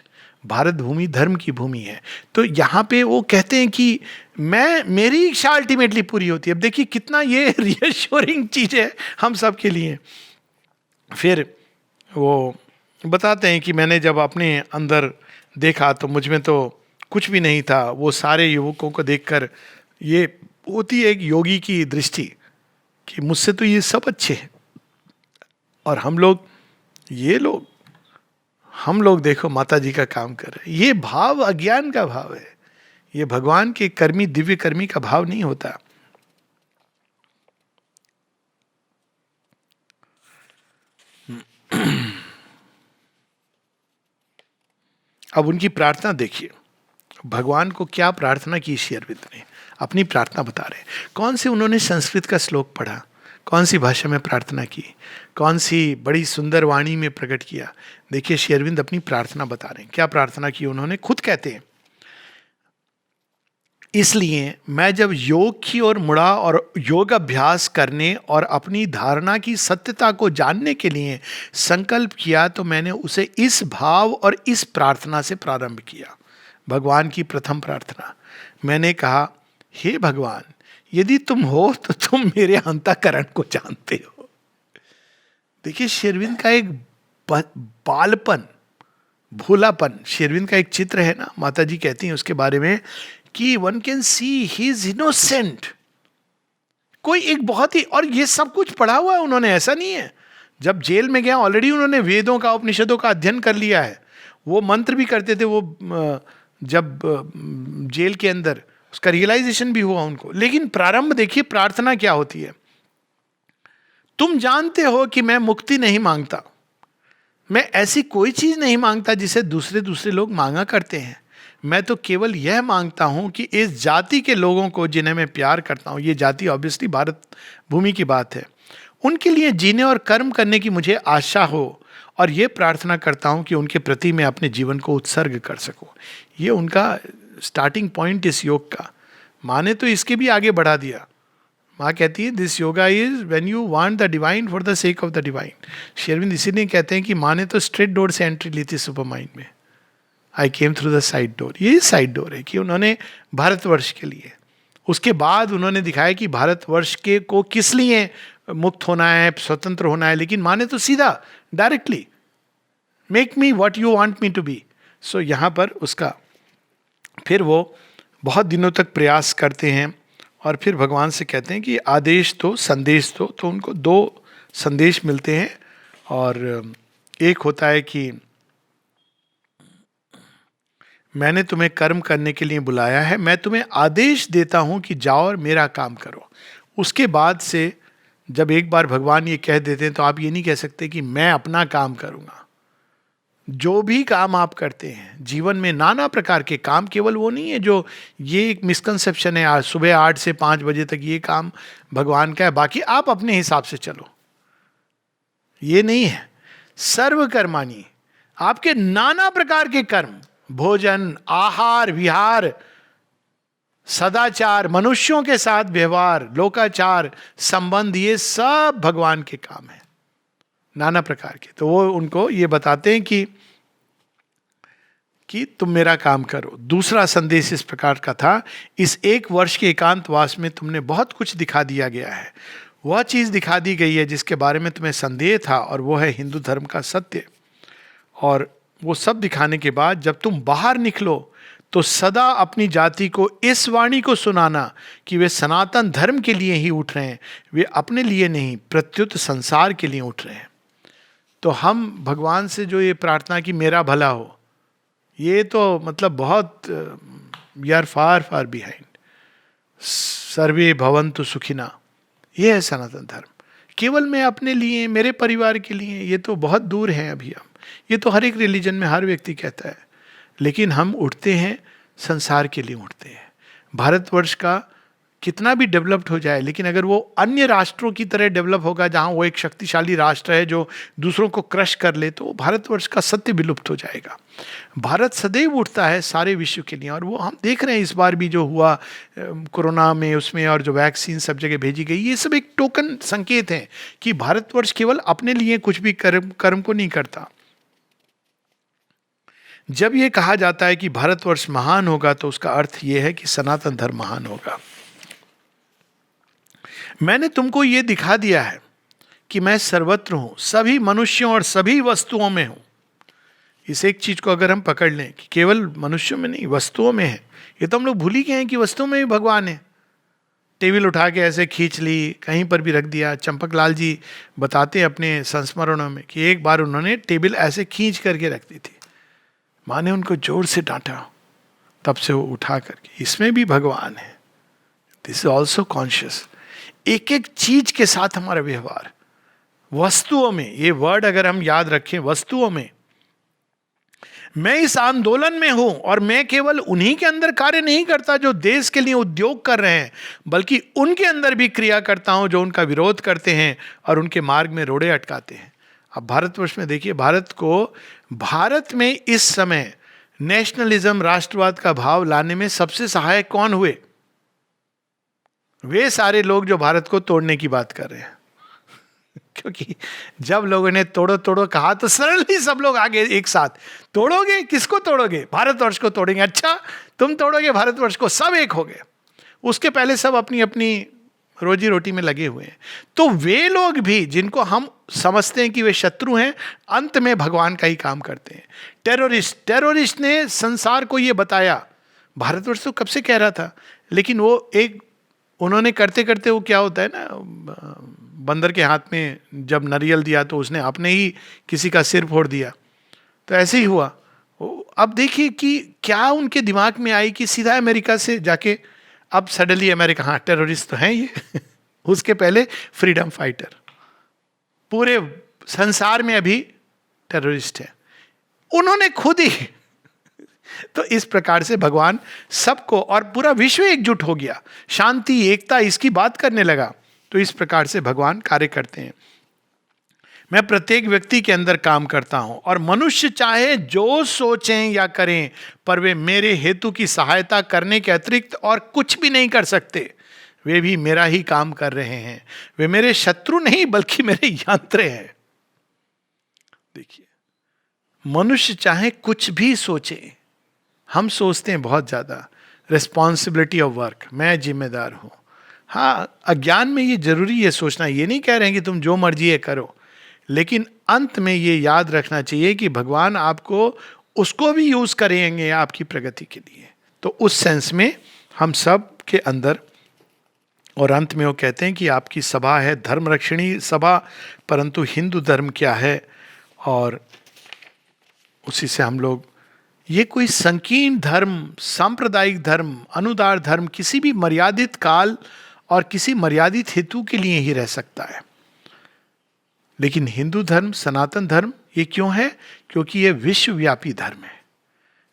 Bharat भूमि धर्म की भूमि है। तो यहाँ पे वो कहते हैं कि मेरी इच्छा अल्टीमेटली पूरी होती है। अब देखिए कितना ये रियश्योरिंग चीज है हम सब के लिए। फिर वो बताते हैं कि मैंने जब अपने अंदर देखा तो मुझ में तो कुछ भी नहीं था। वो सारे युवकों को देखकर ये होती है एक योगी की दृष्टि कि मुझसे तो ये सब अच्छे हैं, और हम लोग देखो माता जी का काम कर रहे हैं। ये भाव अज्ञान का भाव है, ये भगवान के कर्मी, दिव्य कर्मी का भाव नहीं होता। अब उनकी प्रार्थना देखिए, भगवान को क्या प्रार्थना की श्री अरविंद ने, अपनी प्रार्थना बता रहे हैं। कौन से उन्होंने संस्कृत का श्लोक पढ़ा, कौन सी भाषा में प्रार्थना की, कौन सी बड़ी सुंदर वाणी में प्रकट किया। देखिए श्री अरविंद अपनी प्रार्थना बता रहे हैं, क्या प्रार्थना की उन्होंने। खुद कहते हैं, इसलिए मैं जब योग की ओर मुड़ा और योग अभ्यास करने और अपनी धारणा की सत्यता को जानने के लिए संकल्प किया, तो मैंने उसे इस भाव और इस प्रार्थना से प्रारंभ किया। भगवान की प्रथम प्रार्थना, मैंने कहा, हे भगवान, यदि तुम हो तो तुम मेरे अंतःकरण को जानते हो। देखिए शेरविन का एक बालपन, भोलापन, शेरविन का एक चित्र है ना, माता जी कहती हैं उसके बारे में कि one can see he is innocent. कोई एक बहुत ही, और ये सब कुछ पढ़ा हुआ है उन्होंने, ऐसा नहीं है। जब जेल में गया ऑलरेडी उन्होंने वेदों का, उपनिषदों का अध्ययन कर लिया है। वो मंत्र भी करते थे, वो जब जेल के अंदर उसका रियलाइजेशन भी हुआ उनको। लेकिन प्रारंभ देखिए, प्रार्थना क्या होती है। तुम जानते हो कि मैं मुक्ति नहीं मांगता, मैं ऐसी कोई चीज नहीं मांगता जिसे दूसरे दूसरे लोग मांगा करते हैं। मैं तो केवल यह मांगता हूं कि इस जाति के लोगों को जिन्हें मैं प्यार करता हूं, ये जाति ऑब्वियसली भारत भूमि की बात है, उनके लिए जीने और कर्म करने की मुझे आशा हो, और ये प्रार्थना करता हूं कि उनके प्रति मैं अपने जीवन को उत्सर्ग कर सकूं। ये उनका स्टार्टिंग पॉइंट इस योग का। माँ ने तो इसके भी आगे बढ़ा दिया। माँ कहती है this yoga is when you want the divine for the sake of the divine. शेरविंद इसीलिए कहते हैं कि माँ ने तो स्ट्रेट डोर से एंट्री ली थी सुपर माइंड में। I came through the side door, ये साइड डोर है कि उन्होंने भारतवर्ष के लिए, उसके बाद उन्होंने दिखाया कि भारतवर्ष के को किस लिए मुक्त होना है, स्वतंत्र होना है। लेकिन माँ ने तो सीधा directly make me what you want me to be. So यहाँ पर उसका फिर वो बहुत दिनों तक प्रयास करते हैं, और फिर भगवान से कहते हैं कि आदेश दो, संदेश दो। तो उनको दो संदेश मिलते हैं, और एक होता है कि मैंने तुम्हें कर्म करने के लिए बुलाया है, मैं तुम्हें आदेश देता हूं कि जाओ और मेरा काम करो। उसके बाद से जब एक बार भगवान ये कह देते हैं तो आप ये नहीं कह सकते कि मैं अपना काम करूंगा। जो भी काम आप करते हैं जीवन में, नाना प्रकार के काम, केवल वो नहीं है जो, ये एक मिसकंसेप्शन है आज सुबह 8 से 5 बजे तक ये काम भगवान का है, बाकी आप अपने हिसाब से चलो, ये नहीं है। सर्वकर्माणि, आपके नाना प्रकार के कर्म, भोजन, आहार विहार, सदाचार, मनुष्यों के साथ व्यवहार, लोकाचार, संबंध, ये सब भगवान के काम है, नाना प्रकार के। तो वो उनको ये बताते हैं कि तुम मेरा काम करो। दूसरा संदेश इस प्रकार का था, इस 1 वर्ष के एकांतवास में तुमने बहुत कुछ दिखा दिया गया है। वह चीज दिखा दी गई है जिसके बारे में तुम्हें संदेह था, और वो है हिंदू धर्म का सत्य। और वो सब दिखाने के बाद जब तुम बाहर निकलो तो सदा अपनी जाति को इस वाणी को सुनाना कि वे सनातन धर्म के लिए ही उठ रहे हैं, वे अपने लिए नहीं प्रत्युत संसार के लिए उठ रहे हैं। तो हम भगवान से जो ये प्रार्थना कि मेरा भला हो, ये तो मतलब बहुत, we are far far behind. सर्वे भवन्तु सुखिना, ये है सनातन धर्म। केवल मैं अपने लिए, मेरे परिवार के लिए, ये तो बहुत दूर है अभी। हम ये तो हर एक रिलीजन में हर व्यक्ति कहता है, लेकिन हम उठते हैं संसार के लिए उठते हैं। भारतवर्ष का कितना भी डेवलप्ड हो जाए, लेकिन अगर वो अन्य राष्ट्रों की तरह डेवलप होगा जहां वो एक शक्तिशाली राष्ट्र है जो दूसरों को क्रश कर ले, तो भारतवर्ष का सत्य विलुप्त हो जाएगा। भारत सदैव उठता है सारे विश्व के लिए, और वो हम देख रहे हैं इस बार भी जो हुआ कोरोना में, उसमें, और जो वैक्सीन सब जगह भेजी गई, ये सब एक टोकन संकेत है कि भारतवर्ष केवल अपने लिए कुछ भी कर्म को नहीं करता। जब ये कहा जाता है कि भारतवर्ष महान होगा, तो उसका अर्थ यह है कि सनातन धर्म महान होगा। मैंने तुमको ये दिखा दिया है कि मैं सर्वत्र हूं, सभी मनुष्यों और सभी वस्तुओं में हूं। इस एक चीज को अगर हम पकड़ लें कि केवल मनुष्यों में नहीं, वस्तुओं में है, ये तो हम लोग भूल ही गए हैं कि वस्तुओं में भी भगवान है। टेबल उठा के ऐसे खींच ली, कहीं पर भी रख दिया। चंपकलाल जी बताते हैं अपने संस्मरणों में कि एक बार उन्होंने टेबल ऐसे खींच करके रख दी थी, माँ ने उनको जोर से डांटा, तब से वो उठा करके, इसमें भी भगवान है। This is also conscious. एक एक चीज के साथ हमारा व्यवहार, वस्तुओं में, ये वर्ड अगर हम याद रखें, वस्तुओं में। मैं इस आंदोलन में हूं, और मैं केवल उन्हीं के अंदर कार्य नहीं करता जो देश के लिए उद्योग कर रहे हैं, बल्कि उनके अंदर भी क्रिया करता हूं जो उनका विरोध करते हैं और उनके मार्ग में रोड़े अटकाते हैं। अब भारतवर्ष में देखिए, भारत में इस समय नेशनलिज्म, राष्ट्रवाद का भाव लाने में सबसे सहायक कौन हुए? वे सारे लोग जो भारत को तोड़ने की बात कर रहे हैं। क्योंकि जब लोगों ने तोड़ो तोड़ो कहा, तो सरल सब लोग आगे एक साथ, तोड़ोगे किसको तोड़ोगे? भारतवर्ष को तोड़ेंगे। अच्छा, तुम तोड़ोगे भारतवर्ष को, सब एक हो गए। उसके पहले सब अपनी अपनी रोजी रोटी में लगे हुए हैं। तो वे लोग भी जिनको हम समझते हैं कि वे शत्रु हैं, अंत में भगवान का ही काम करते हैं। टेररिस्ट ने संसार को ये बताया, भारतवर्ष तो कब से कह रहा था, लेकिन वो एक उन्होंने करते करते वो क्या होता है ना, बंदर के हाथ में जब नारियल दिया तो उसने अपने ही किसी का सिर फोड़ दिया, तो ऐसे ही हुआ। अब देखिए कि क्या उनके दिमाग में आई कि सीधा अमेरिका से जाके, अब सडनली अमेरिका, हाँ टेररिस्ट तो हैं ये उसके पहले फ्रीडम फाइटर, पूरे संसार में अभी टेररिस्ट है, उन्होंने खुद ही तो इस प्रकार से भगवान सबको, और पूरा विश्व एकजुट हो गया, शांति एकता इसकी बात करने लगा। तो इस प्रकार से भगवान कार्य करते हैं। मैं प्रत्येक व्यक्ति के अंदर काम करता हूं, और मनुष्य चाहे जो सोचें या करें, पर वे मेरे हेतु की सहायता करने के अतिरिक्त और कुछ भी नहीं कर सकते। वे भी मेरा ही काम कर रहे हैं। वे मेरे शत्रु नहीं बल्कि मेरे यंत्र हैं। देखिए, मनुष्य चाहे कुछ भी सोचे, हम सोचते हैं बहुत ज्यादा, रिस्पॉन्सिबिलिटी ऑफ वर्क, मैं जिम्मेदार हूं। हाँ, अज्ञान में ये जरूरी है सोचना, ये नहीं कह रहे हैं कि तुम जो मर्जी है करो, लेकिन अंत में ये याद रखना चाहिए कि भगवान आपको उसको भी यूज करेंगे आपकी प्रगति के लिए। तो उस सेंस में हम सब के अंदर, और अंत में वो कहते हैं कि आपकी सभा है धर्म रक्षणी सभा, परंतु हिंदू धर्म क्या है, और उसी से हम लोग, ये कोई संकीर्ण धर्म, सांप्रदायिक धर्म, अनुदार धर्म किसी भी मर्यादित काल और किसी मर्यादित हेतु के लिए ही रह सकता है। लेकिन हिंदू धर्म, सनातन धर्म, ये क्यों है? क्योंकि ये विश्वव्यापी धर्म है।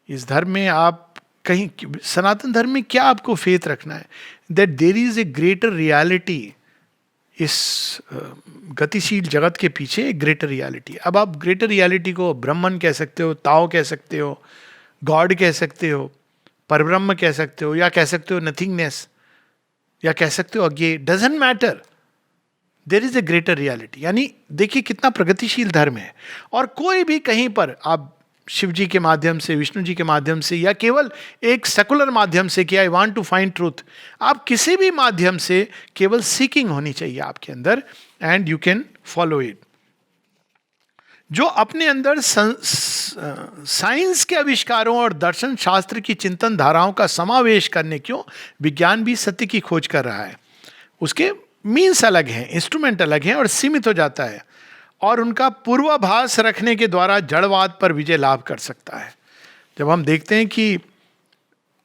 इस धर्म में आप कहीं, सनातन धर्म में क्या आपको फेथ रखना है? That there is a greater reality. इस गतिशील जगत के पीछे एक ग्रेटर रियलिटी। अब आप ग्रेटर रियलिटी को ब्रह्मन कह सकते हो, ताओ कह सकते हो, गॉड कह सकते हो, परब्रह्म कह सकते हो, या कह सकते हो नथिंगनेस, या कह सकते हो अज्ञे, doesn't matter, there is a greater reality. यानी देखिए कितना प्रगतिशील धर्म है। और कोई भी कहीं पर आप शिव जी के माध्यम से, विष्णु जी के माध्यम से, या केवल एक सेकुलर माध्यम से कि I want to find truth, आप किसी भी माध्यम से केवल सीकिंग होनी चाहिए आपके अंदर, and you can follow it. जो अपने अंदर साइंस के आविष्कारों और दर्शन शास्त्र की चिंतन धाराओं का समावेश करने, क्यों, विज्ञान भी सत्य की खोज कर रहा है, उसके मीन्स अलग हैं, इंस्ट्रूमेंट अलग हैं, और सीमित हो जाता है, और उनका पूर्वाभास रखने के द्वारा जड़वाद पर विजय लाभ कर सकता है। जब हम देखते हैं कि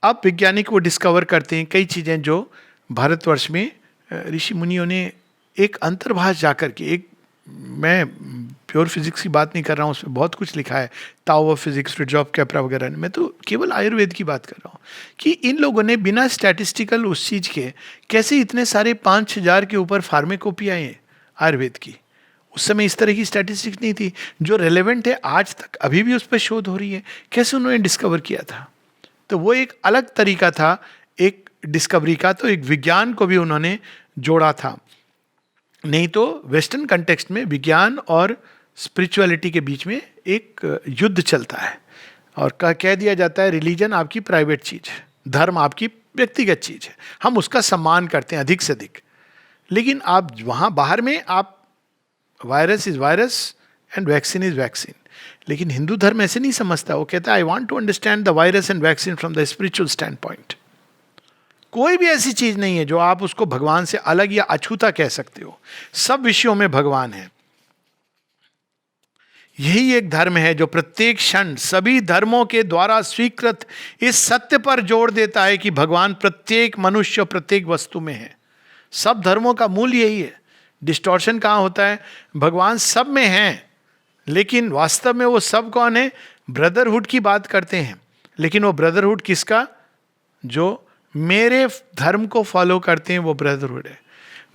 अब वैज्ञानिक वो डिस्कवर करते हैं कई चीज़ें जो भारतवर्ष में ऋषि मुनियों ने एक अंतर्भाष जाकर के, एक, मैं प्योर फिजिक्स की बात नहीं कर रहा हूँ, उसमें बहुत कुछ लिखा है, ताओ ऑफ फिजिक्स, फ्रिट्जॉफ कैपरा वगैरह ने, मैं तो केवल आयुर्वेद की बात कर रहा हूँ कि इन लोगों ने बिना स्टैटिस्टिकल उस चीज़ के कैसे इतने सारे 5,000 के ऊपर फार्मेकोपिया हैं आयुर्वेद की। उस समय इस तरह की स्टैटिस्टिक्स नहीं थी जो रेलेवेंट है आज तक, अभी भी उस पर शोध हो रही है। कैसे उन्होंने डिस्कवर किया था? तो वो एक अलग तरीका था एक डिस्कवरी का, तो एक विज्ञान को भी उन्होंने जोड़ा था। नहीं तो वेस्टर्न कंटेक्स्ट में विज्ञान और स्पिरिचुअलिटी के बीच में एक युद्ध चलता है, और कह दिया जाता है रिलीजन आपकी प्राइवेट चीज है, धर्म आपकी व्यक्तिगत चीज है, हम उसका सम्मान करते हैं अधिक से अधिक। लेकिन आप वहाँ बाहर में आप, virus is virus and vaccine is vaccine, लेकिन हिंदू धर्म ऐसे नहीं समझता। वो कहता है I want to understand the virus and vaccine from the spiritual standpoint. कोई भी ऐसी चीज नहीं है जो आप उसको भगवान से अलग या अछूता कह सकते हो, सब विषयों में भगवान है। यही एक धर्म है जो प्रत्येक क्षण सभी धर्मों के द्वारा स्वीकृत इस सत्य पर जोर देता है कि भगवान प्रत्येक मनुष्य और प्रत्येक वस्तु में है। सब धर्मों का मूल यही है। डिस्टॉर्शन कहाँ होता है? भगवान सब में हैं, लेकिन वास्तव में वो सब कौन है? ब्रदरहुड की बात करते हैं, लेकिन वो ब्रदरहुड किसका? जो मेरे धर्म को फॉलो करते हैं वो ब्रदरहुड है।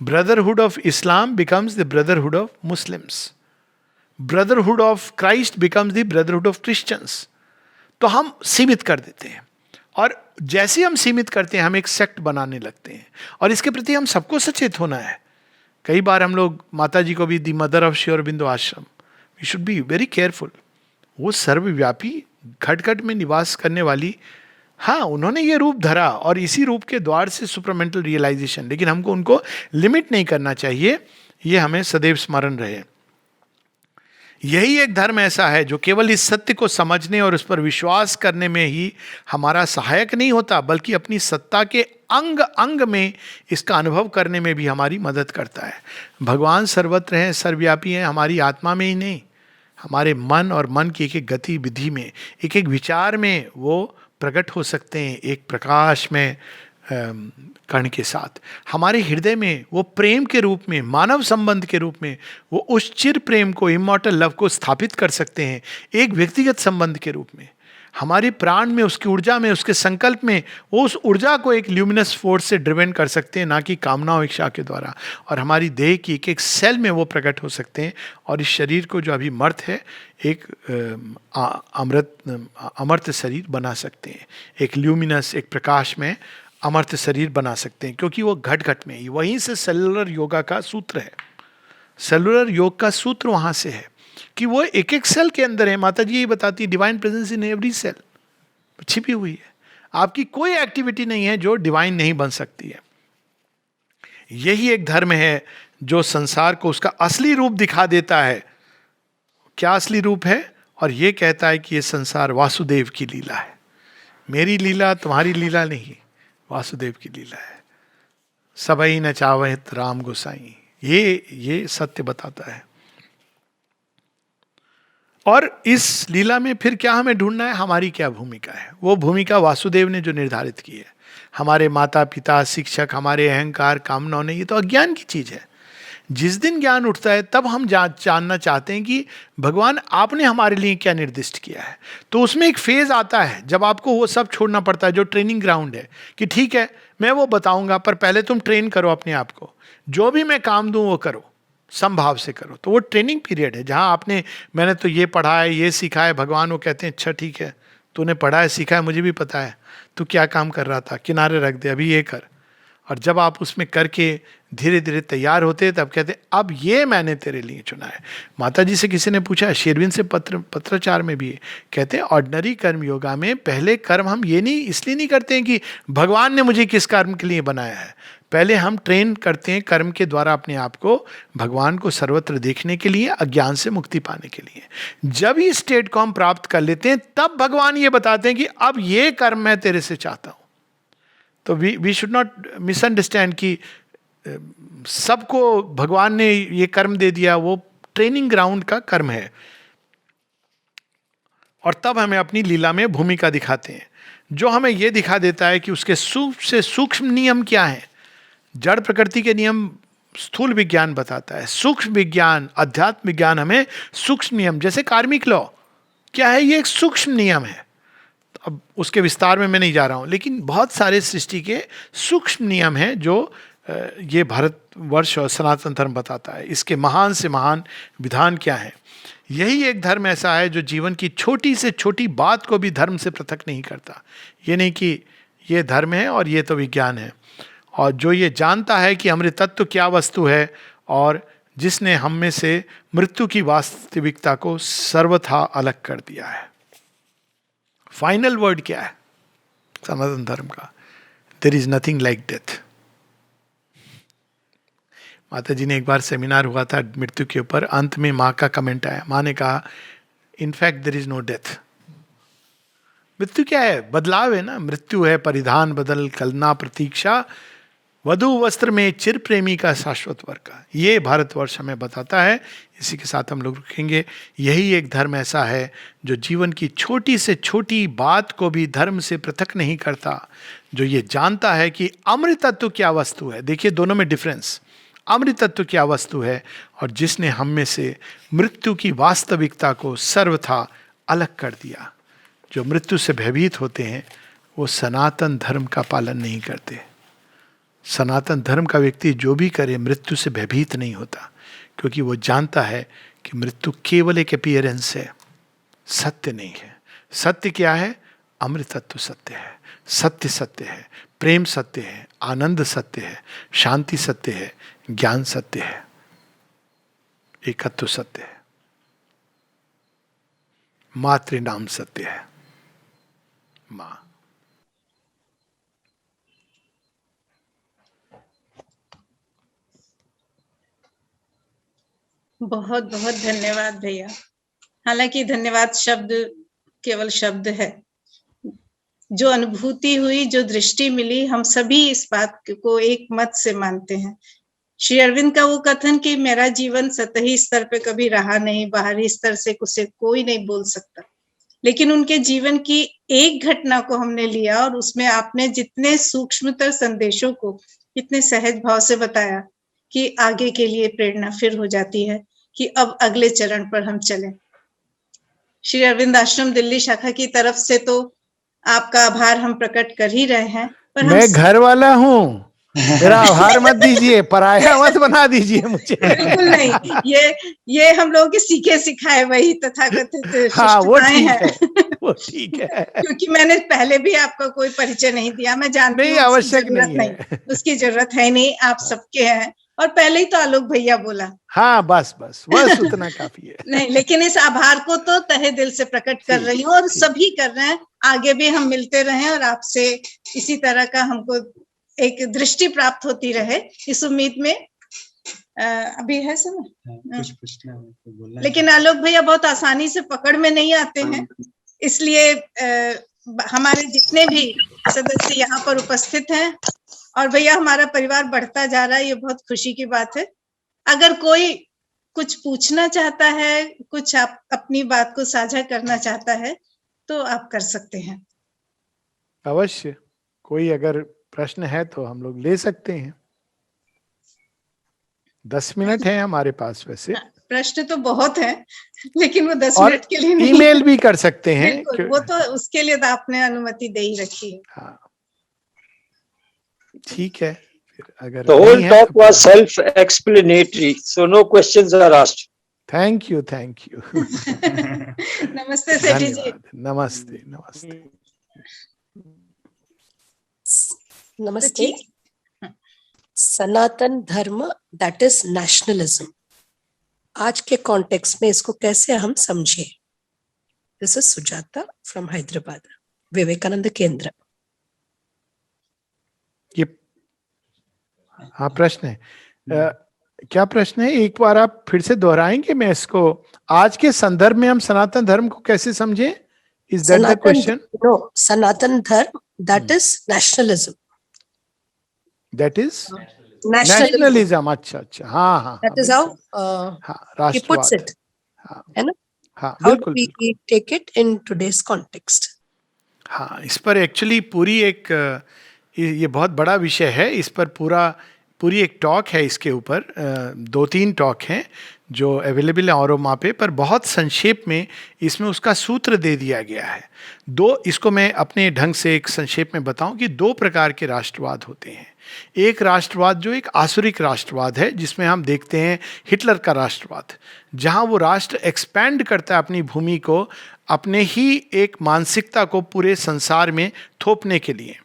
Brotherhood of Islam becomes the brotherhood of Muslims, brotherhood of Christ becomes the brotherhood of Christians. तो हम सीमित कर देते हैं, और जैसे हम सीमित करते हैं हम एक सेक्ट बनाने लगते हैं, और इसके प्रति हम सबको सचेत होना है। कई बार हम लोग माता जी को भी the mother of Shri Aurobindo ashram, we should be very careful. वो सर्वव्यापी घट घट में निवास करने वाली हाँ, उन्होंने ये रूप धरा और इसी रूप के द्वार से सुपरमेंटल रियलाइजेशन, लेकिन हमको उनको लिमिट नहीं करना चाहिए, ये हमें सदैव स्मरण रहे। यही एक धर्म ऐसा है जो केवल इस सत्य को समझने और उस पर विश्वास करने में ही हमारा सहायक नहीं होता, बल्कि अपनी सत्ता के अंग अंग में इसका अनुभव करने में भी हमारी मदद करता है। भगवान सर्वत्र हैं, सर्वव्यापी हैं, हमारी आत्मा में ही नहीं, हमारे मन और मन की एक एक गतिविधि में, एक एक विचार में वो प्रकट हो सकते हैं, एक प्रकाश में कण के साथ। हमारे हृदय में वो प्रेम के रूप में, मानव संबंध के रूप में वो उस चिर प्रेम को, इमॉर्टल लव को स्थापित कर सकते हैं, एक व्यक्तिगत संबंध के रूप में। हमारे प्राण में, उसकी ऊर्जा में, उसके संकल्प में वो उस ऊर्जा को एक ल्यूमिनस फोर्स से ड्रिवन कर सकते हैं, ना कि कामना और इच्छा के द्वारा। और हमारी देह की एक एक सेल में वो प्रकट हो सकते हैं, और इस शरीर को जो अभी मर्त है एक अमर्त शरीर बना सकते हैं, एक ल्यूमिनस, एक प्रकाश में अमर्त शरीर बना सकते हैं, क्योंकि वो घट घट में ही, वहीं से सेलुलर योगा का सूत्र है। सेलुलर योग का सूत्र वहां से है कि वो एक एक सेल के अंदर है। माता जी ये बताती है, divine presence in every cell छिपी हुई है। आपकी कोई एक्टिविटी नहीं है जो डिवाइन नहीं बन सकती है। यही एक धर्म है जो संसार को उसका असली रूप दिखा देता है। क्या असली रूप है? और ये कहता है कि ये संसार वासुदेव की लीला है, मेरी लीला, तुम्हारी लीला नहीं, वासुदेव की लीला है। सबई न चावत राम गोसाई, ये सत्य बताता है। और इस लीला में फिर क्या हमें ढूंढना है, हमारी क्या भूमिका है? वो भूमिका वासुदेव ने जो निर्धारित की है। हमारे माता पिता, शिक्षक, हमारे अहंकार, कामनाओं ने, ये तो अज्ञान की चीज है। जिस दिन ज्ञान उठता है तब हम जानना चाहते हैं कि भगवान आपने हमारे लिए क्या निर्दिष्ट किया है। तो उसमें एक फेज आता है जब आपको वो सब छोड़ना पड़ता है जो ट्रेनिंग ग्राउंड है, कि ठीक है मैं वो बताऊंगा, पर पहले तुम ट्रेन करो अपने आप को, जो भी मैं काम दूं वो करो, समभाव से करो। तो वो ट्रेनिंग पीरियड है जहां मैंने तो ये पढ़ा है, ये सीखा है। भगवान वो कहते हैं, अच्छा ठीक है, तूने पढ़ा है, सीखा है, मुझे भी पता है, तू क्या काम कर रहा था, किनारे रख दे, अभी ये कर। और जब आप उसमें करके धीरे धीरे तैयार होते हैं, तब कहते हैं अब ये मैंने तेरे लिए चुना है। माता जी से किसी ने पूछा, शेरविन से पत्राचार में भी है, कहते हैं ऑर्डिनरी कर्म योगा में पहले कर्म हम ये नहीं इसलिए नहीं करते हैं कि भगवान ने मुझे किस कर्म के लिए बनाया है। पहले हम ट्रेन करते हैं कर्म के द्वारा अपने आप को भगवान को सर्वत्र देखने के लिए, अज्ञान से मुक्ति पाने के लिए। जब इस स्टेट को हम प्राप्त कर लेते हैं, तब भगवान ये बताते हैं कि अब ये कर्म मैं तेरे से चाहता हूं। तो वी शुड नॉट मिसअंडरस्टैंड कि सबको भगवान ने ये कर्म दे दिया, वो ट्रेनिंग ग्राउंड का कर्म है। और तब हमें अपनी लीला में भूमिका दिखाते हैं, जो हमें यह दिखा देता है कि उसके सूक्ष्म से सूक्ष्म नियम क्या है। जड़ प्रकृति के नियम स्थूल विज्ञान बताता है, सूक्ष्म विज्ञान, अध्यात्म विज्ञान हमें सूक्ष्म नियम, जैसे कार्मिक लॉ क्या है, ये एक सूक्ष्म नियम है। अब उसके विस्तार में मैं नहीं जा रहा हूं, लेकिन बहुत सारे सृष्टि के सूक्ष्म नियम हैं जो ये भारतवर्ष और सनातन धर्म बताता है। इसके महान से महान विधान क्या है। यही एक धर्म ऐसा है जो जीवन की छोटी से छोटी बात को भी धर्म से पृथक नहीं करता। ये नहीं कि ये धर्म है और ये तो विज्ञान है। और जो ये जानता है कि अमृत तत्व क्या वस्तु है, और जिसने हम में से मृत्यु की वास्तविकता को सर्वथा अलग कर दिया है। फाइनल वर्ड क्या है सनातन धर्म का? There is nothing like death. माता जी ने एक बार सेमिनार हुआ था मृत्यु के ऊपर, अंत में माँ का कमेंट आया। माँ ने कहा, in fact there is no death. मृत्यु क्या है? बदलाव है ना। मृत्यु है परिधान बदल, कलना प्रतीक्षा, वधु वस्त्र में चिर प्रेमी का शाश्वत वर्ग का। ये भारतवर्ष हमें बताता है। इसी के साथ हम लोग रुकेंगे। यही एक धर्म ऐसा है जो जीवन की छोटी से छोटी बात को भी धर्म से पृथक नहीं करता, जो ये जानता है कि अमृत तत्व क्या वस्तु है। देखिए दोनों में डिफरेंस, अमृत तत्व क्या वस्तु है, और जिसने हम में से मृत्यु की वास्तविकता को सर्वथा अलग कर दिया। जो मृत्यु से भयभीत होते हैं वो सनातन धर्म का पालन नहीं करते। सनातन धर्म का व्यक्ति जो भी करे मृत्यु से भयभीत नहीं होता, क्योंकि वो जानता है कि मृत्यु केवल एक अपीयरेंस है, सत्य नहीं है। सत्य क्या है? अमृत तत्व सत्य है, सत्य सत्य है, प्रेम सत्य है, आनंद सत्य है, शांति सत्य है, ज्ञान सत्य है, एकत्व सत्य है, मातृ नाम सत्य है, माँ। बहुत बहुत धन्यवाद भैया। हालांकि धन्यवाद शब्द केवल शब्द है। जो अनुभूति हुई, जो दृष्टि मिली, हम सभी इस बात को एक मत से मानते हैं। श्री अरविंद का वो कथन कि मेरा जीवन सतही स्तर पे कभी रहा नहीं, बाहरी स्तर से उसे कोई नहीं बोल सकता, लेकिन उनके जीवन की एक घटना को हमने लिया और उसमें आपने जितने सूक्ष्मतर संदेशों को इतने सहज भाव से बताया कि आगे के लिए प्रेरणा फिर हो जाती है कि अब अगले चरण पर हम चलें। श्री अरविंद आश्रम दिल्ली शाखा की तरफ से तो आपका आभार हम प्रकट कर ही रहे हैं, पर मैं घर वाला हूँ, मेरा आभार मत दीजिए, पराया मत बना दीजिए मुझे। बिल्कुल नहीं, ये हम लोगों के सीखे सिखाए वही तथाकथित हाँ वो शिष्टताएं ठीक हैं। है, वो ठीक है। क्योंकि मैंने पहले भी आपका कोई परिचय नहीं दिया, मैं जानती नहीं, हूँ उसकी आवश्यक जरूरत नहीं है। उसकी जरूरत है नहीं, आप सबके हैं। और पहले ही तो आलोक भैया बोला। हाँ बस बस बस उतना काफी है। नहीं, लेकिन इस आभार को तो तहे दिल से प्रकट कर रही हूँ और सभी कर रहे हैं। आगे भी हम मिलते रहें और आपसे इसी तरह का हमको एक दृष्टि प्राप्त होती रहे, इस उम्मीद में। अभी है समय कुछ पूछना है बोलना, लेकिन आलोक भैया बहुत आसानी से पकड़ में नहीं आते हैं, इसलिए हमारे जितने भी सदस्य यहाँ पर उपस्थित हैं और भैया हमारा परिवार बढ़ता जा रहा है, ये बहुत खुशी की बात है। अगर कोई कुछ पूछना चाहता है, कुछ आप अपनी बात को साझा करना चाहता है तो आप कर सकते हैं। अवश्य, कोई अगर प्रश्न है तो हम लोग ले सकते हैं। 10 मिनट है हमारे पास वैसे। प्रश्न तो बहुत है, लेकिन वो 10 मिनट के लिए नहीं। ईमेल भी कर सकते हैं। वो तो उसके लिए तो आपने अनुमति दे ही रखी है। हाँ ठीक है। अगर The whole talk was self-explanatory, so no questions are asked. Thank you, thank you. नमस्ते सेठी जी। नमस्ते नमस्ते नमस्ते। सनातन धर्म दैट इज नेशनलिज्म, आज के कॉन्टेक्स्ट में इसको कैसे हम समझे? This is Sujata from Hyderabad, Vivekananda Kendra. ये हाँ प्रश्न है। क्या प्रश्न है? एक बार आप फिर से दोहराएंगे? मैं इसको आज के संदर्भ में हम सनातन धर्म को कैसे समझे? Is that the question? No, Sanatan dharma that is nationalism. That is nationalism. अच्छा अच्छा, हाँ हाँ, that is how he puts it, है ना? हाँ How बिल्कुल। do we take it in today's context? हाँ, इस पर एक्चुअली पूरी एक ये बहुत बड़ा विषय है। इस पर पूरी एक टॉक है इसके ऊपर। 2-3 टॉक हैं जो अवेलेबल है औरोमा पे, पर बहुत संक्षेप में इसमें उसका सूत्र दे दिया गया है। इसको मैं अपने ढंग से एक संक्षेप में बताऊं कि 2 प्रकार के राष्ट्रवाद होते हैं। एक राष्ट्रवाद जो एक आसुरिक राष्ट्रवाद है, जिसमें हम देखते हैं हिटलर का राष्ट्रवाद, जहां वो राष्ट्र एक्सपैंड करता है अपनी भूमि को, अपने ही एक मानसिकता को पूरे संसार में थोपने के लिए।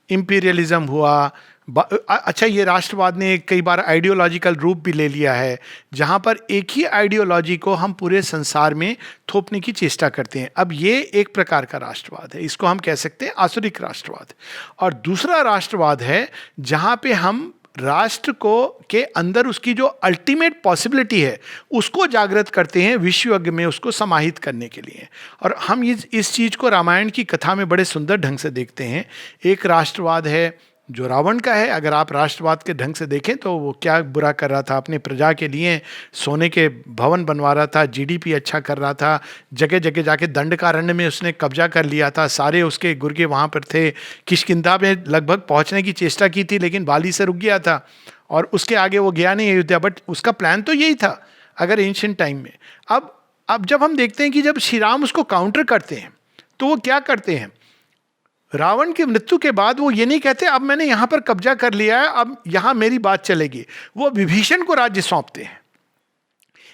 इंपीरियलिज्म हुआ। अच्छा, ये राष्ट्रवाद ने कई बार आइडियोलॉजिकल रूप भी ले लिया है, जहां पर एक ही आइडियोलॉजी को हम पूरे संसार में थोपने की चेष्टा करते हैं। अब ये एक प्रकार का राष्ट्रवाद है, इसको हम कह सकते हैं आसुरिक राष्ट्रवाद। और दूसरा राष्ट्रवाद है जहां पे हम राष्ट्र को के अंदर उसकी जो अल्टीमेट पॉसिबिलिटी है उसको जागृत करते हैं, विश्व यज्ञ में उसको समाहित करने के लिए। और हम इस चीज़ को रामायण की कथा में बड़े सुंदर ढंग से देखते हैं। एक राष्ट्रवाद है जो रावण का है। अगर आप राष्ट्रवाद के ढंग से देखें तो वो क्या बुरा कर रहा था, अपने प्रजा के लिए सोने के भवन बनवा रहा था, जीडीपी अच्छा कर रहा था, जगह जगह जाके दंडकारण्य में उसने कब्जा कर लिया था, सारे उसके गुर्गे वहाँ पर थे, किष्किंधा में लगभग पहुँचने की चेष्टा की थी लेकिन बाली से रुक गया था और उसके आगे वो गया नहीं अयोध्या। बट उसका प्लान तो यही था अगर एंशिएंट टाइम में। अब जब हम देखते हैं कि जब श्री राम उसको काउंटर करते हैं तो वो क्या करते हैं, रावण की मृत्यु के बाद वो ये नहीं कहते अब मैंने यहां पर कब्जा कर लिया है, अब यहां मेरी बात चलेगी। वो विभीषण को राज्य सौंपते हैं।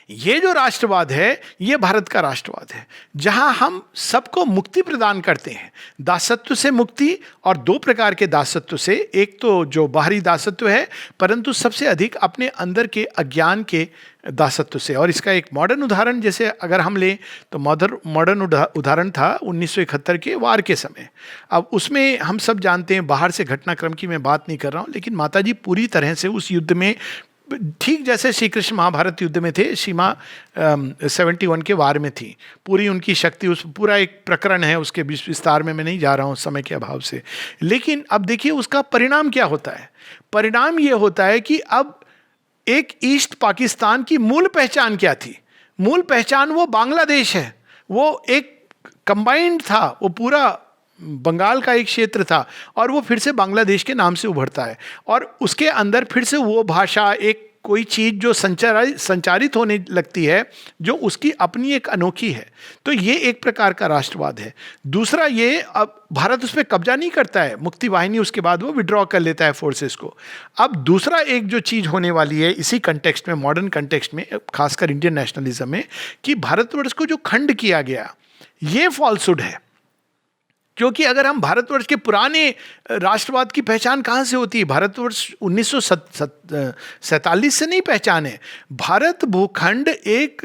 ये जो राष्ट्रवाद है ये भारत का राष्ट्रवाद है, जहां हम सबको मुक्ति प्रदान करते हैं, दासत्व से मुक्ति। और 2 प्रकार के दासत्व से, एक तो जो बाहरी दासत्व है, परंतु सबसे अधिक अपने अंदर के अज्ञान के दासत्व से। और इसका एक मॉडर्न उदाहरण जैसे अगर हम लें तो मॉडर्न उदाहरण था 1971 के वार के समय। अब उसमें हम सब जानते हैं, बाहर से घटनाक्रम की मैं बात नहीं कर रहा हूँ, लेकिन माताजी पूरी तरह से उस युद्ध में ठीक जैसे श्री कृष्ण महाभारत युद्ध में थे, सीमा 71 के वार में थी, पूरी उनकी शक्ति, उस पूरा एक प्रकरण है, उसके विस्तार में मैं नहीं जा रहा हूँ समय के अभाव से। लेकिन अब देखिए उसका परिणाम क्या होता है। परिणाम ये होता है कि अब एक ईस्ट पाकिस्तान की मूल पहचान क्या थी? मूल पहचान वो बांग्लादेश है, वो एक कंबाइंड था, वो पूरा बंगाल का एक क्षेत्र था और वो फिर से बांग्लादेश के नाम से उभरता है और उसके अंदर फिर से वो भाषा, एक कोई चीज़ जो संचारित होने लगती है जो उसकी अपनी एक अनोखी है। तो ये एक प्रकार का राष्ट्रवाद है। दूसरा ये, अब भारत उस पर कब्जा नहीं करता है, मुक्ति वाहिनी उसके बाद वो विड्रॉ कर लेता है फोर्सेस को। अब दूसरा एक जो चीज़ होने वाली है इसी कंटेक्स्ट में, मॉडर्न कंटेक्स्ट में, खासकर इंडियन नेशनलिज्म में, कि भारतवर्ष को जो खंड किया गया ये फॉल्सहुड है। क्योंकि अगर हम भारतवर्ष के पुराने राष्ट्रवाद की पहचान कहाँ से होती है? भारतवर्ष 1947 से नहीं पहचान है। भारत भूखंड एक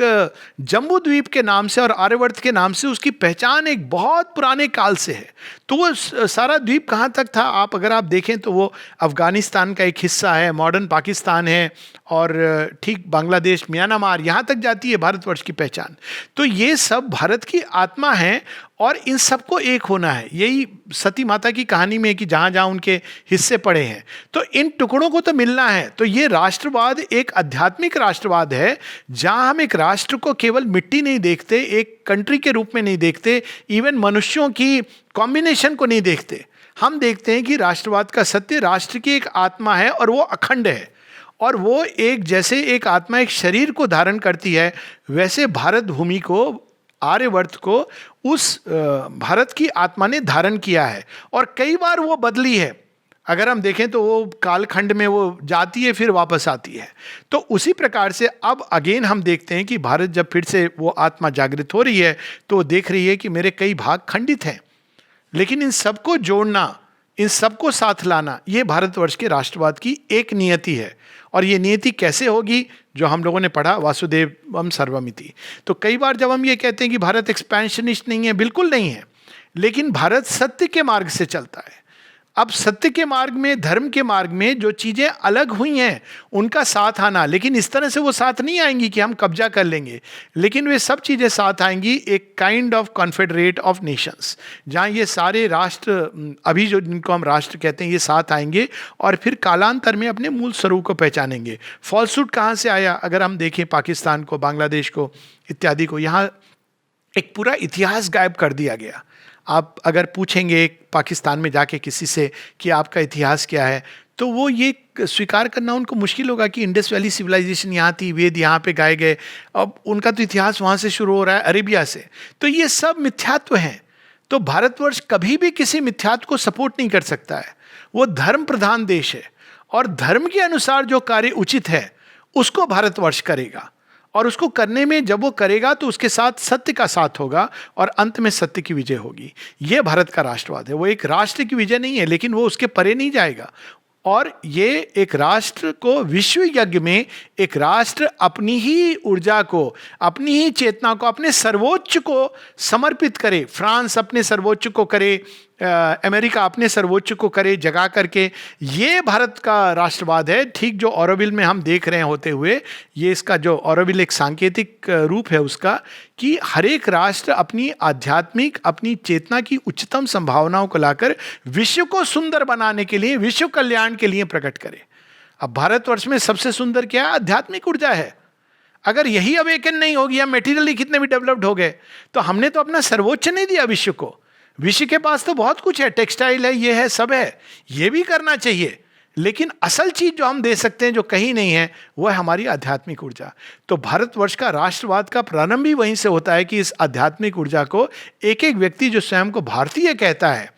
जम्बू द्वीप के नाम से और आर्यवर्त के नाम से उसकी पहचान एक बहुत पुराने काल से है। तो वो सारा द्वीप कहाँ तक था, आप अगर आप देखें तो वो अफगानिस्तान का एक हिस्सा है, मॉडर्न पाकिस्तान है और ठीक बांग्लादेश, म्यांमार, यहाँ तक जाती है भारतवर्ष की पहचान। तो ये सब भारत की आत्मा है और इन सबको एक होना है। यही सती माता की कहानी में कि जहाँ जहाँ उनके हिस्से पड़े हैं तो इन टुकड़ों को तो मिलना है। तो ये राष्ट्रवाद एक आध्यात्मिक राष्ट्रवाद है जहाँ हम एक राष्ट्र को केवल मिट्टी नहीं देखते, एक कंट्री के रूप में नहीं देखते, इवन मनुष्यों की कॉम्बिनेशन को नहीं देखते। हम देखते हैं कि राष्ट्रवाद का सत्य राष्ट्र की एक आत्मा है और वो अखंड है और वो एक, जैसे एक आत्मा एक शरीर को धारण करती है वैसे भारत भूमि को, आर्यवर्त को उस भारत की आत्मा ने धारण किया है और कई बार वो बदली है। अगर हम देखें तो वो कालखंड में वो जाती है फिर वापस आती है। तो उसी प्रकार से अब अगेन हम देखते हैं कि भारत जब फिर से वो आत्मा जागृत हो रही है तो वो देख रही है कि मेरे कई भाग खंडित हैं, लेकिन इन सबको जोड़ना, इन सबको साथ लाना, ये भारतवर्ष के राष्ट्रवाद की एक नियति है। और ये नियति कैसे होगी, जो हम लोगों ने पढ़ा, वासुदेवम सर्वमिति। तो कई बार जब हम ये कहते हैं कि भारत एक्सपेंशनिस्ट नहीं है, बिल्कुल नहीं है, लेकिन भारत सत्य के मार्ग से चलता है। अब सत्य के मार्ग में, धर्म के मार्ग में जो चीज़ें अलग हुई हैं उनका साथ आना, लेकिन इस तरह से वो साथ नहीं आएंगी कि हम कब्जा कर लेंगे, लेकिन वे सब चीज़ें साथ आएंगी एक kind of Confederate of Nations, जहाँ ये सारे राष्ट्र, अभी जो जिनको हम राष्ट्र कहते हैं, ये साथ आएंगे और फिर कालांतर में अपने मूल स्वरूप को पहचानेंगे। फॉल्सहुड कहाँ से आया? अगर हम देखें पाकिस्तान को, बांग्लादेश को इत्यादि को, यहाँ एक पूरा इतिहास गायब कर दिया गया। आप अगर पूछेंगे एक पाकिस्तान में जाके किसी से कि आपका इतिहास क्या है, तो वो ये स्वीकार करना उनको मुश्किल होगा कि इंडस वैली सिविलाइजेशन यहाँ थी, वेद यहाँ पे गाए गए, अब उनका तो इतिहास वहाँ से शुरू हो रहा है, अरेबिया से। तो ये सब मिथ्यात्व हैं। तो भारतवर्ष कभी भी किसी मिथ्यात्व को सपोर्ट नहीं कर सकता है। वो धर्म प्रधान देश है और धर्म के अनुसार जो कार्य उचित है उसको भारतवर्ष करेगा और उसको करने में जब वो करेगा तो उसके साथ सत्य का साथ होगा और अंत में सत्य की विजय होगी। ये भारत का राष्ट्रवाद है। वो एक राष्ट्र की विजय नहीं है, लेकिन वो उसके परे नहीं जाएगा। और ये एक राष्ट्र को विश्व यज्ञ में, एक राष्ट्र अपनी ही ऊर्जा को, अपनी ही चेतना को, अपने सर्वोच्च को समर्पित करे। फ्रांस अपने सर्वोच्च को करे, अमेरिका अपने सर्वोच्च को करे जगा करके। ये भारत का राष्ट्रवाद है, ठीक जो ऑरोविल में हम देख रहे हैं होते हुए। ये इसका जो ऑरोविल एक सांकेतिक रूप है उसका, कि हर एक राष्ट्र अपनी आध्यात्मिक, अपनी चेतना की उच्चतम संभावनाओं को लाकर विश्व को सुंदर बनाने के लिए, विश्व कल्याण के लिए प्रकट करे। अब भारतवर्ष में सबसे सुंदर क्या है? आध्यात्मिक ऊर्जा है। अगर यही अवेकन नहीं होगी, हम मेटीरियली कितने भी डेवलप्ड हो गए, तो हमने तो अपना सर्वोच्च नहीं दिया विश्व को। विश्व के पास तो बहुत कुछ है, टेक्सटाइल है, ये है, सब है, ये भी करना चाहिए, लेकिन असल चीज जो हम दे सकते हैं, जो कहीं नहीं है, वो है हमारी आध्यात्मिक ऊर्जा। तो भारतवर्ष का राष्ट्रवाद का प्रारंभ भी वहीं से होता है कि इस आध्यात्मिक ऊर्जा को एक एक व्यक्ति जो स्वयं को भारतीय कहता है,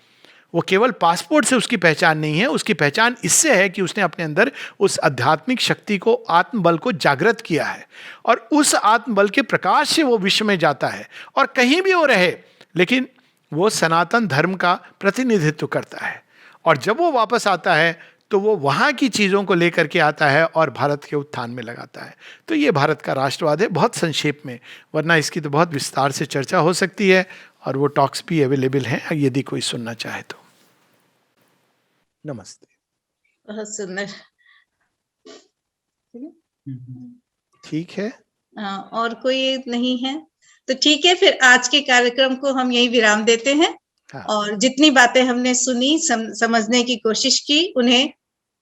वो केवल पासपोर्ट से उसकी पहचान नहीं है, उसकी पहचान इससे है कि उसने अपने अंदर उस आध्यात्मिक शक्ति को, आत्मबल को जागृत किया है और उस आत्मबल के प्रकाश से वो विश्व में जाता है और कहीं भी वो रहे, लेकिन वो सनातन धर्म का प्रतिनिधित्व करता है। और जब वो वापस आता है तो वो वहाँ की चीज़ों को लेकर के आता है और भारत के उत्थान में लगाता है। तो ये भारत का राष्ट्रवाद है, बहुत संक्षेप में, वरना इसकी तो बहुत विस्तार से चर्चा हो सकती है और वो टॉक्स भी अवेलेबल हैं यदि कोई सुनना चाहे तो। नमस्ते। बहुत सुंदर। ठीक है, और कोई नहीं है तो ठीक है, फिर आज के कार्यक्रम को हम यही विराम देते हैं। हाँ। और जितनी बातें हमने सुनी, समझने की कोशिश की, उन्हें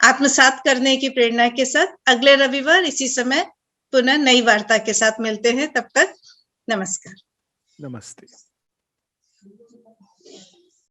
आत्मसात करने की प्रेरणा के साथ अगले रविवार इसी समय पुनः नई वार्ता के साथ मिलते हैं। तब तक नमस्कार। नमस्ते।